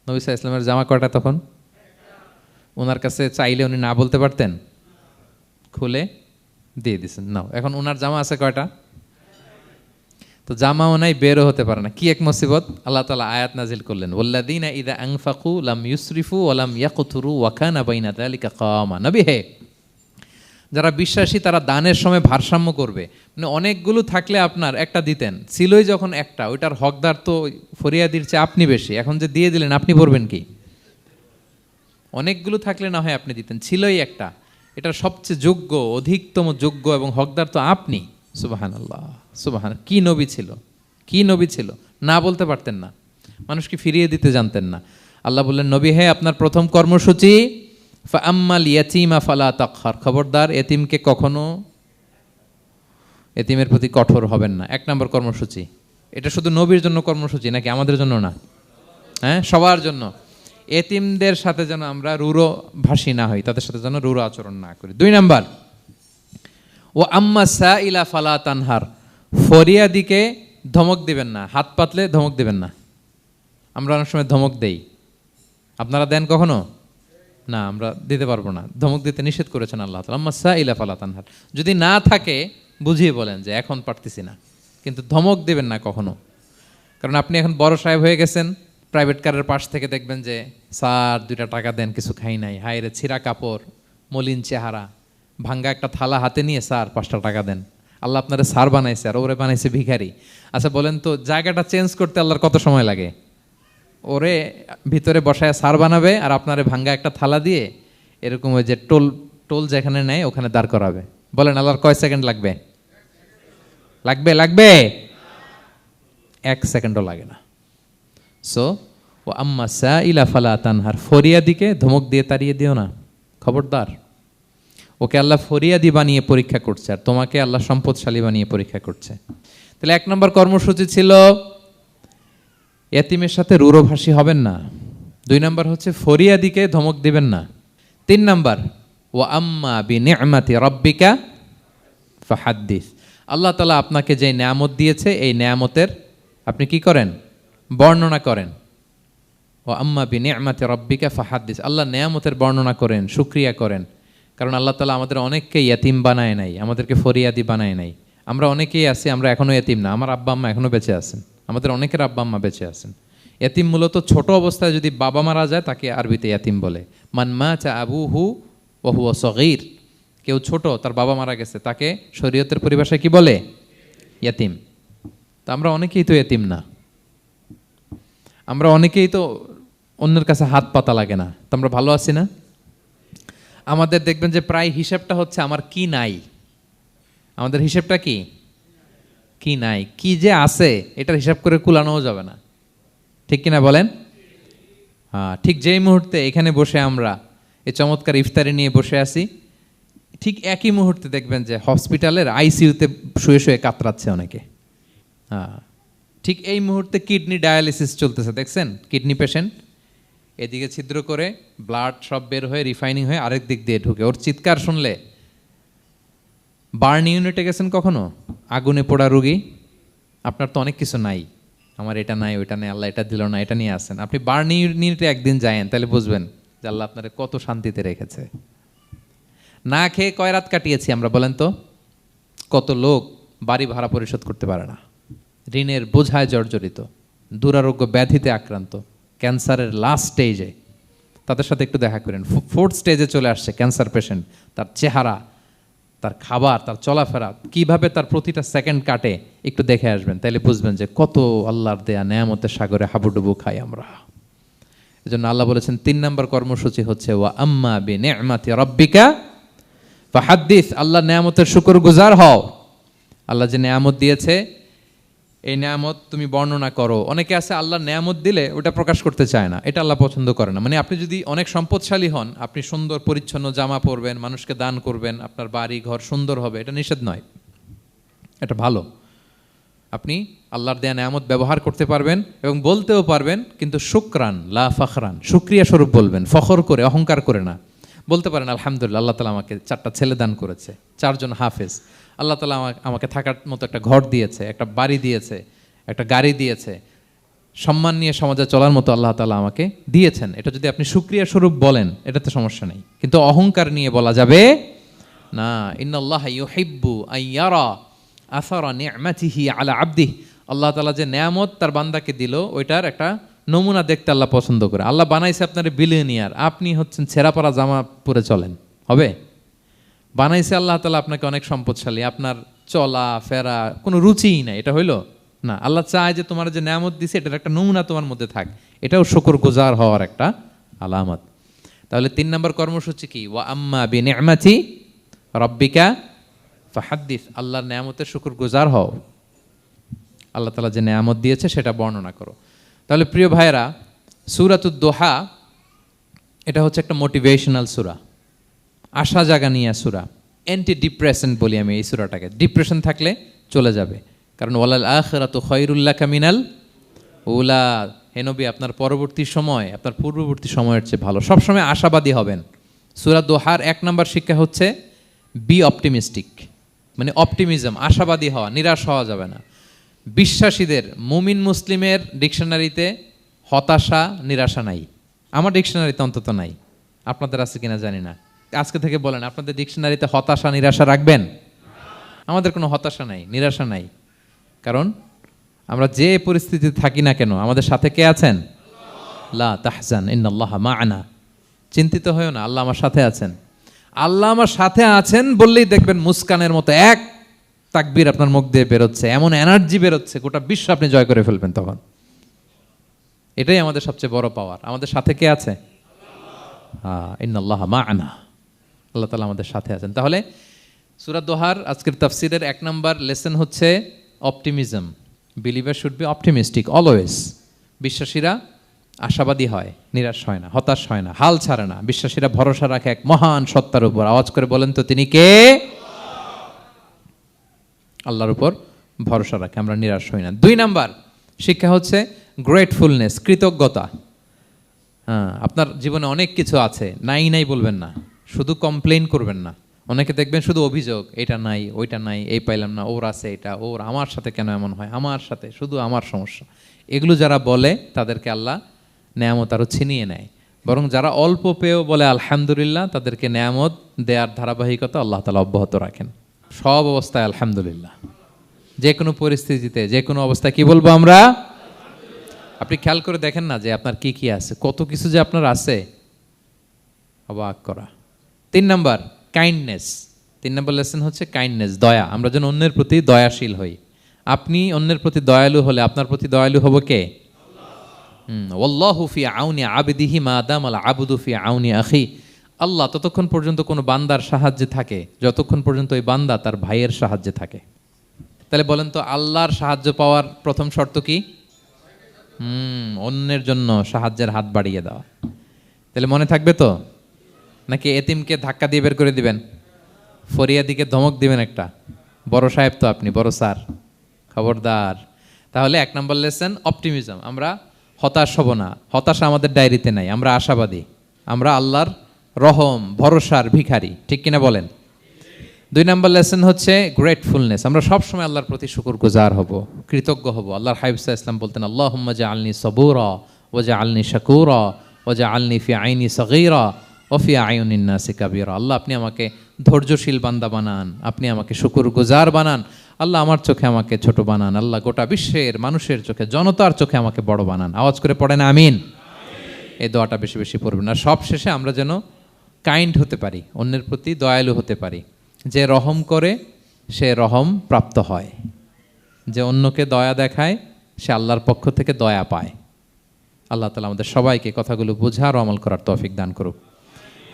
নবী সাল্লাল্লাহু আলাইহি ওয়াসাল্লামের জামা কয়টা তখন? ওনার কাছে চাইলে উনি না বলতে পারতেন, খুলে দিয়ে দিয়েছেন। নাও, এখন ওনার জামা আছে কয়টা? তো জামাও নাই, বেরও হতে পারে না। কি এক মুসিবত! আল্লাহ তাআলা আয়াত নাজিল করলেন, ওয়াল্লাযীনা ইযা আনফাকু লাম ইউসরিফু ওয়া লাম ইয়াকতুরু ওয়া কানা বাইনা যালিকা কাওয়ামা। নবী হে, যারা বিশ্বাসী তারা দানের সময় ভারসাম্য করবে। মানে অনেকগুলো থাকলে আপনার একটা দিতেন, ছিলই যখন একটা, ওইটার হকদার তো ফরিয়াদির চেয়ে আপনি বেশি। এখন যে দিয়ে দিলেন, আপনি পড়বেন কি? অনেকগুলো থাকলে না হয় আপনি দিতেন, ছিলই একটা, এটা সবচেয়ে যোগ্য, অধিকতম যোগ্য এবং হকদার তো আপনি। সুবহানাল্লাহ, সুবহান। কি নবী ছিল, কি নবী ছিল! না বলতে পারতেন না, মানুষকে ফিরিয়ে দিতে জানতেন না। আল্লাহ বললেন, নবী হে, আপনার প্রথম কর্মসূচি ফাআম্মাল ইয়াতীমা ফালা তাকহার। খবরদার, এতিমকে কখনো, এতিমের প্রতি কঠোর হবেন না। 1 নম্বর কর্মসূচি। এটা শুধু নবীর জন্য কর্মসূচি নাকি আমাদের জন্য না? হ্যাঁ, সবার জন্য। এতিমদের সাথে যেন আমরা রূঢ় ভাষী না হই, তাদের সাথে যেন রূঢ় আচরণ না করি। 2 নাম্বার, ও আম্মা সাইলা ফালা তানহার। ফরিয়াদিকে ধমক দিবেন না, হাত পাতলে ধমক দিবেন না। আমরা অনেক সময় ধমক দেই, আপনারা দেন কখনো? না, আমরা দিতে পারবো না, ধমক দিতে নিষেধ করেছেন আল্লাহ তাআলা। আম্মা সাইলা ফালা তানহার। যদি না থাকে বুঝিয়ে বলেন যে এখন পারতেছি না, কিন্তু ধমক দিবেন না কখনো। কারণ আপনি এখন বড় সাহেব হয়ে গেছেন, প্রাইভেট কারের পাশ থেকে দেখবেন যে স্যার 2টা টাকা দেন, কিছু খাই নাই। হায় রে, ছিঁড়া কাপড়, মলিন চেহারা, ভাঙ্গা একটা থালা হাতে নিয়ে, স্যার 5টা টাকা দেন। আল্লাহ আপনারে স্যার বানাইছে আর ওরে বানাইছে ভিখারি। আচ্ছা বলেন তো, জায়গাটা চেঞ্জ করতে আল্লাহর কত সময় লাগে? ওরে ভিতরে বসায় স্যার বানাবে আর আপনারে ভাঙ্গা একটা থালা দিয়ে এরকম ওই যে টোল টোল যেখানে নেয় ওখানে দাঁড় করাবে। বলেন আল্লাহর কয় সেকেন্ড লাগবে? লাগবে 1 সেকেন্ডও লাগে না। সো ও আম্মা সাইলা ফালা তানহার। ফরিয়াদিকে ধমক দিয়ে তাড়িয়ে দিও না, খবরদার। ওকে আল্লাহ ফরিয়াদি বানিয়ে পরীক্ষা করছে, আর তোমাকে আল্লাহ সম্পদশালী বানিয়ে পরীক্ষা করছে। তাহলে 1 নম্বর কর্মসূচি ছিল এতিমের সাথে রূঢ়ভাষী হবেন না। 2 নম্বর হচ্ছে ফরিয়াদিকে ধমক দিবেন না। 3 নম্বর, ওয়া আম্মা বিনি'মাতি রাব্বিকা ফাহাদ্দিস। আল্লাহ তাআলা আপনাকে যে নেয়ামত দিয়েছে, এই নেয়ামতের আপনি কি করেন? বর্ণনা করেন। ওয়া আম্মা বিনি'মাতি রাব্বিকা ফাহাদ্দিস। আল্লাহ নেয়ামতের বর্ণনা করেন, শুকরিয়া করেন। কারণ আল্লাহ তাআলা আমাদের অনেককে ইয়াতিম বানায় নাই, আমাদেরকে ফরিয়াদি বানায় নাই। আমরা অনেকেই আছি, আমরা এখনো ইয়াতিম না। আমার আব্বা আম্মা এখনো বেঁচে আছেন, আমাদের অনেকের আব্বা আম্মা বেঁচে আছেন। ইয়াতিম মূলত ছোট অবস্থায় যদি বাবা মারা যায় তাকে আরবিতে ইয়াতিম বলে। মান মাতা আবুহু ওয়া হুয়া সগীর। কেউ ছোট, তার বাবা মারা গেছে, তাকে শরীয়তের পরিভাষায় কি বলে? ইয়াতিম। তা আমরা অনেকেই তো ইয়াতিম না, আমরা অনেকেই তো অন্যের কাছে হাত পাতা লাগে না। তো আমরা ভালো আছি না? আমাদের দেখবেন যে প্রায় হিসাবটা হচ্ছে আমার কি নাই। আমাদের হিসাবটা কি? কি নাই, কি যে আছে এটার হিসাব করে কুলানোও যাবে না, ঠিক কিনা বলেন? হ্যাঁ, ঠিক যেই মুহূর্তে এখানে বসে আমরা এই চমৎকার ইফতারি নিয়ে বসে আছি, ঠিক একই মুহূর্তে দেখবেন যে হসপিটালের আইসিইউতে শুয়ে শুয়ে কাতরাচ্ছে অনেকে। হ্যাঁ, ঠিক এই মুহূর্তে কিডনি ডায়ালিসিস চলতেছে, দেখছেন? কিডনি পেশেন্ট এদিকে ছিদ্র করে ব্লাড সব বের হয়ে রিফাইনিং হয়ে আরেক দিক দিয়ে ঢুকে। ওর চিৎকার শুনলে, বার্ন ইউনিটে গেছেন কখনো? আগুনে পোড়া রুগী, আপনার তো অনেক কিছু নাই, আমার এটা নাই, ওইটা নেই, আল্লাহ এটা দিল না, এটা নিয়ে আসেন। আপনি বার্ন ইউনিটে একদিন যায়েন, তাহলে বুঝবেন যে আল্লাহ আপনারে কত শান্তিতে রেখেছে। না খেয়ে কয় রাত কাটিয়েছি আমরা, বলেন তো? কত লোক বাড়ি ভাড়া পরিশোধ করতে পারে না, ঋণের বোঝায় জর্জরিত, দুরারোগ্য ব্যাধিতে আক্রান্ত, ক্যান্সারের লাস্ট স্টেজে, তাদের সাথে একটু দেখা করেন। ফোর্থ স্টেজে চলে আসছে ক্যান্সার পেশেন্ট, তার চেহারা, তার খাবার, তার চলাফেরা, কিভাবে তার প্রতিটা সেকেন্ড কাটে, একটু দেখে আসবেন, তাইলে বুঝবেন যে কত আল্লাহর দেয়া নেয়ামতের সাগরে হাবুডুবু খাই আমরা। এজন্য আল্লাহ বলেছেন 3 নম্বর কর্মসূচি হচ্ছে ওয়া আম্মা বিনি'মাতি রাব্বিকা ফাহাদ্দিস, আল্লাহর নেয়ামতের শুকরগুজার হও। আল্লাহ যে নেয়ামত দিয়েছে এই নেয়ামত তুমি বর্ণনা করো। অনেকে আছে আল্লাহর নেয়ামত দিলে ওটা প্রকাশ করতে চায় না, এটা আল্লাহ পছন্দ করে না। মানে আপনি যদি অনেক সম্পদশালী হন, আপনি সুন্দর পরিচ্ছন্ন জামা পরবেন, মানুষকে দান করবেন, আপনার বাড়ি ঘর সুন্দর হবে, এটা নিষেধ নয়, এটা ভালো। আপনি আল্লাহর দেয়া নেয়ামত ব্যবহার করতে পারবেন এবং বলতেও পারবেন, কিন্তু শুকরান লা ফখরান, শুকরিয়া স্বরূপ বলবেন, ফখর করে অহংকার করে না। বলতে পারেন আলহামদুলিল্লাহ, আল্লাহ তাআলা আমাকে 4টা ছেলে দান করেছে, 4 জন হাফেজ, আল্লাহ তাআলা আমাকে থাকার মতো একটা ঘর দিয়েছে, একটা বাড়ি দিয়েছে, একটা গাড়ি দিয়েছে, সম্মান নিয়ে সমাজে চলার মতো আল্লাহ তাআলা আমাকে দিয়েছেন। এটা যদি আপনি শুকরিয়া স্বরূপ বলেন, এটাতে সমস্যা নেই, কিন্তু অহংকার নিয়ে বলা যাবে না। ইন্নাল্লাহা ইউহিব্বু আইয়ারা আসারা নি'মাতিহি আলা আবদিহি, আল্লাহ তাআলা যে নেয়ামত তার বান্দাকে দিল ওইটার একটা নমুনা দেখতে আল্লাহ পছন্দ করে। আল্লাহ বানাইছে আপনার বিলিয়নিয়ার, আপনি হচ্ছেন ছেঁড়া পরা জামা পরে চলেন, হবে? বানাইছে আল্লাহ তাআলা আপনাকে অনেক সম্পদশালী, আপনার চলা ফেরা কোনো রুচিই নাই, এটা হইলো না। আল্লাহ চায় যে তোমার যে নেয়ামত দিছে এটার একটা নমুনা তোমার মধ্যে থাক, এটাও শুকরগুজার হওয়ার একটা আলামত। তাহলে 3 নম্বর কর্মসূচি কি? ওয়া আম্মা বিনি'মাতি রাব্বিকা ফাহাদ্দিস, আল্লাহর নেয়ামতের শুকরগুজার হও, আল্লাহ তাআলা যে নেয়ামত দিয়েছে সেটা বর্ণনা করো। তাহলে প্রিয় ভাইয়েরা, সূরাতুদ দোহা এটা হচ্ছে একটা মোটিভেশনাল সূরা, আশা জাগানিয়া সূরা, অ্যান্টি ডিপ্রেশন বলি আমি এই সূরাটাকে। ডিপ্রেশন থাকলে চলে যাবে, কারণ ওয়ালাল আখিরাতু খায়রুল লাকা মিনাল উলা, হে নবী আপনার পরবর্তী সময় আপনার পূর্ববর্তী সময়ের চেয়ে ভালো। সবসময় আশাবাদী হবেন। সূরা দোহার 1 নম্বর শিক্ষা হচ্ছে বি অপটিমিস্টিক, মানে অপটিমিজম, আশাবাদী হওয়া, নিরাশ হওয়া যাবে না। বিশ্বাসীদের, মুমিন মুসলিমের ডিকশনারিতে হতাশা নিরাশা নাই, আমার ডিকশনারিতে অন্তত নাই, আপনাদের আছে কিনা জানি না। আজকে থেকে বলেন আপনাদের ডিকশনারিতে হতাশা নিরাশা রাখবেন? আমাদের কোনো হতাশা নাই, নিরাশা নাই, কারণ আমরা যে পরিস্থিতিতে থাকি না কেন আমাদের সাথে কে আছেন? লা তাহজান ইন্নাল্লাহা মা'ানা, চিন্তিত হয়ো না, আল্লাহ আমার সাথে আছেন। আল্লাহ আমার সাথে আছেন বললেই দেখবেন মুস্কানের মতো এক তাকবীর আপনার মুখ দিয়ে বেরোচ্ছে, এমন এনার্জি বেরোচ্ছে, গোটা বিশ্ব আপনি জয় করে ফেলবেন তখন। এটাই আমাদের সবচেয়ে বড় পাওয়ার। আমাদের সাথে কে আছে? ইন্নাল্লাহা মা'ানা, আল্লাহ তাআলা আমাদের সাথে আছেন। তাহলে সূরা দোহার আজকের তাফসীরের 1 নম্বর লেসন হচ্ছে optimism. Believer should be optimistic always. বিশ্বাসীরা আশাবাদী হয়, নিরাশ হয় না, হতাশ হয় না, হাল ছাড়ে না। বিশ্বাসীরা ভরসা রাখে এক মহান সত্তার উপর। আওয়াজ করে বলেন তো তিনি কে? আল্লাহর উপর ভরসা রাখে, আমরা নিরাশ হই না। 2 নম্বর শিক্ষা হচ্ছে গ্রেটফুলনেস, কৃতজ্ঞতা। আপনার জীবনে অনেক কিছু আছে, নাই নাই বলবেন না, শুধু কমপ্লেইন করবেন না। অনেকে দেখবেন শুধু অভিযোগ, এটা নাই ওইটা নাই, এই পাইলাম না, ওর আছে এটা, ওর, আমার সাথে কেন এমন হয়, আমার সাথে শুধু আমার সমস্যা। এগুলো যারা বলে তাদেরকে আল্লাহ নেয়ামত আরও ছিনিয়ে নেয়। বরং যারা অল্প পেয়েও বলে আলহামদুলিল্লাহ, তাদেরকে নেয়ামত দেওয়ার ধারাবাহিকতা আল্লাহ তাআলা অব্যাহত রাখেন। সব অবস্থায় আলহামদুলিল্লাহ, যে কোনো পরিস্থিতিতে, যে কোনো অবস্থায় কি বলবো আমরা? আপনি খেয়াল করে দেখেন না যে আপনার কি কি আছে, কত কিছু যে আপনার আছে, অবাক করা। 3 নম্বর কাইন্ডনেস। 3 নম্বর লেসন হচ্ছে কাইন্ডনেস, দয়া। আমরা যেন অন্যের প্রতি দয়াশীল হই। আপনি অন্যের প্রতি দয়ালু হলে আপনার প্রতি দয়ালু হবো কে? ওয়াল্লাহু ফি আউনি আবদিহি মা দামাল আবদু ফি আউনি আখি। আল্লাহ ততক্ষণ পর্যন্ত কোনো বান্দার সাহায্যে থাকে যতক্ষণ পর্যন্ত ওই বান্দা তার ভাইয়ের সাহায্যে থাকে। তাহলে বলেন তো, আল্লাহর সাহায্য পাওয়ার প্রথম শর্ত কি? অন্যের জন্য সাহায্যের হাত বাড়িয়ে দেওয়া। তাহলে মনে থাকবে তো? নাকি এতিমকে ধাক্কা দিয়ে বের করে দিবেন, ফরিয়াদিকে ধমক দিবেন একটা? বড় সাহেব তো আপনি, বড় স্যার, খবরদার। তাহলে 1 নম্বর লেসন অপটিমিজম। আমরা হতাশ হব না, হতাশা আমাদের ডায়েরিতে নাই, আমরা আশাবাদী, আমরা আল্লাহর রহম ভরসার ভিখারি, ঠিক কিনা বলেন? 2 নম্বর লেসন হচ্ছে গ্রেটফুলনেস। আমরা সবসময় আল্লাহর প্রতি শুকরগুজার হব, কৃতজ্ঞ হব। আল্লাহর হাবিব সাল্লাল্লাহু আলাইহি ওয়াসাল্লাম বলতেন, আল্লাহুম্মা জাআলনি সাবুরা ওয়া জাআলনি শাকুরা ওয়া জাআলনি ফি আইনি সগীরা ওয়া ফি আয়ুনিন নাসি কাবীরা। আল্লাহ আপনি আমাকে ধৈর্যশীল বান্দা বানান, আপনি আমাকে শুকরগুজার বানান। আল্লাহ আমার চোখে আমাকে ছোট বানান, আল্লাহ গোটা বিশ্বের মানুষের চোখে, জনতার চোখে আমাকে বড় বানান। আওয়াজ করে পড়েন আমিন। এই দোয়াটা বেশি বেশি পড়বেন। আর সব শেষে আমরা যেন কাইন্ড হতে পারি, অন্যের প্রতি দয়ালু হতে পারি। যে রহম করে সে রহম প্রাপ্ত হয়, যে অন্যকে দয়া দেখায় সে আল্লাহর পক্ষ থেকে দয়া পায়। আল্লাহ তাআলা আমাদের সবাইকে কথাগুলো বোঝার ও আমল করার তৌফিক দান করুক।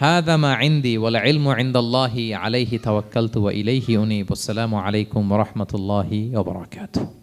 হাযা মা ইনদি ওয়াল ইলমু ইনদাল্লাহি আলাইহি তাওয়াক্কালতু ওয়া ইলাইহি উনীব। আসসালামু আলাইকুম ওয়া রাহমাতুল্লাহি ওয়া বারাকাতুহু।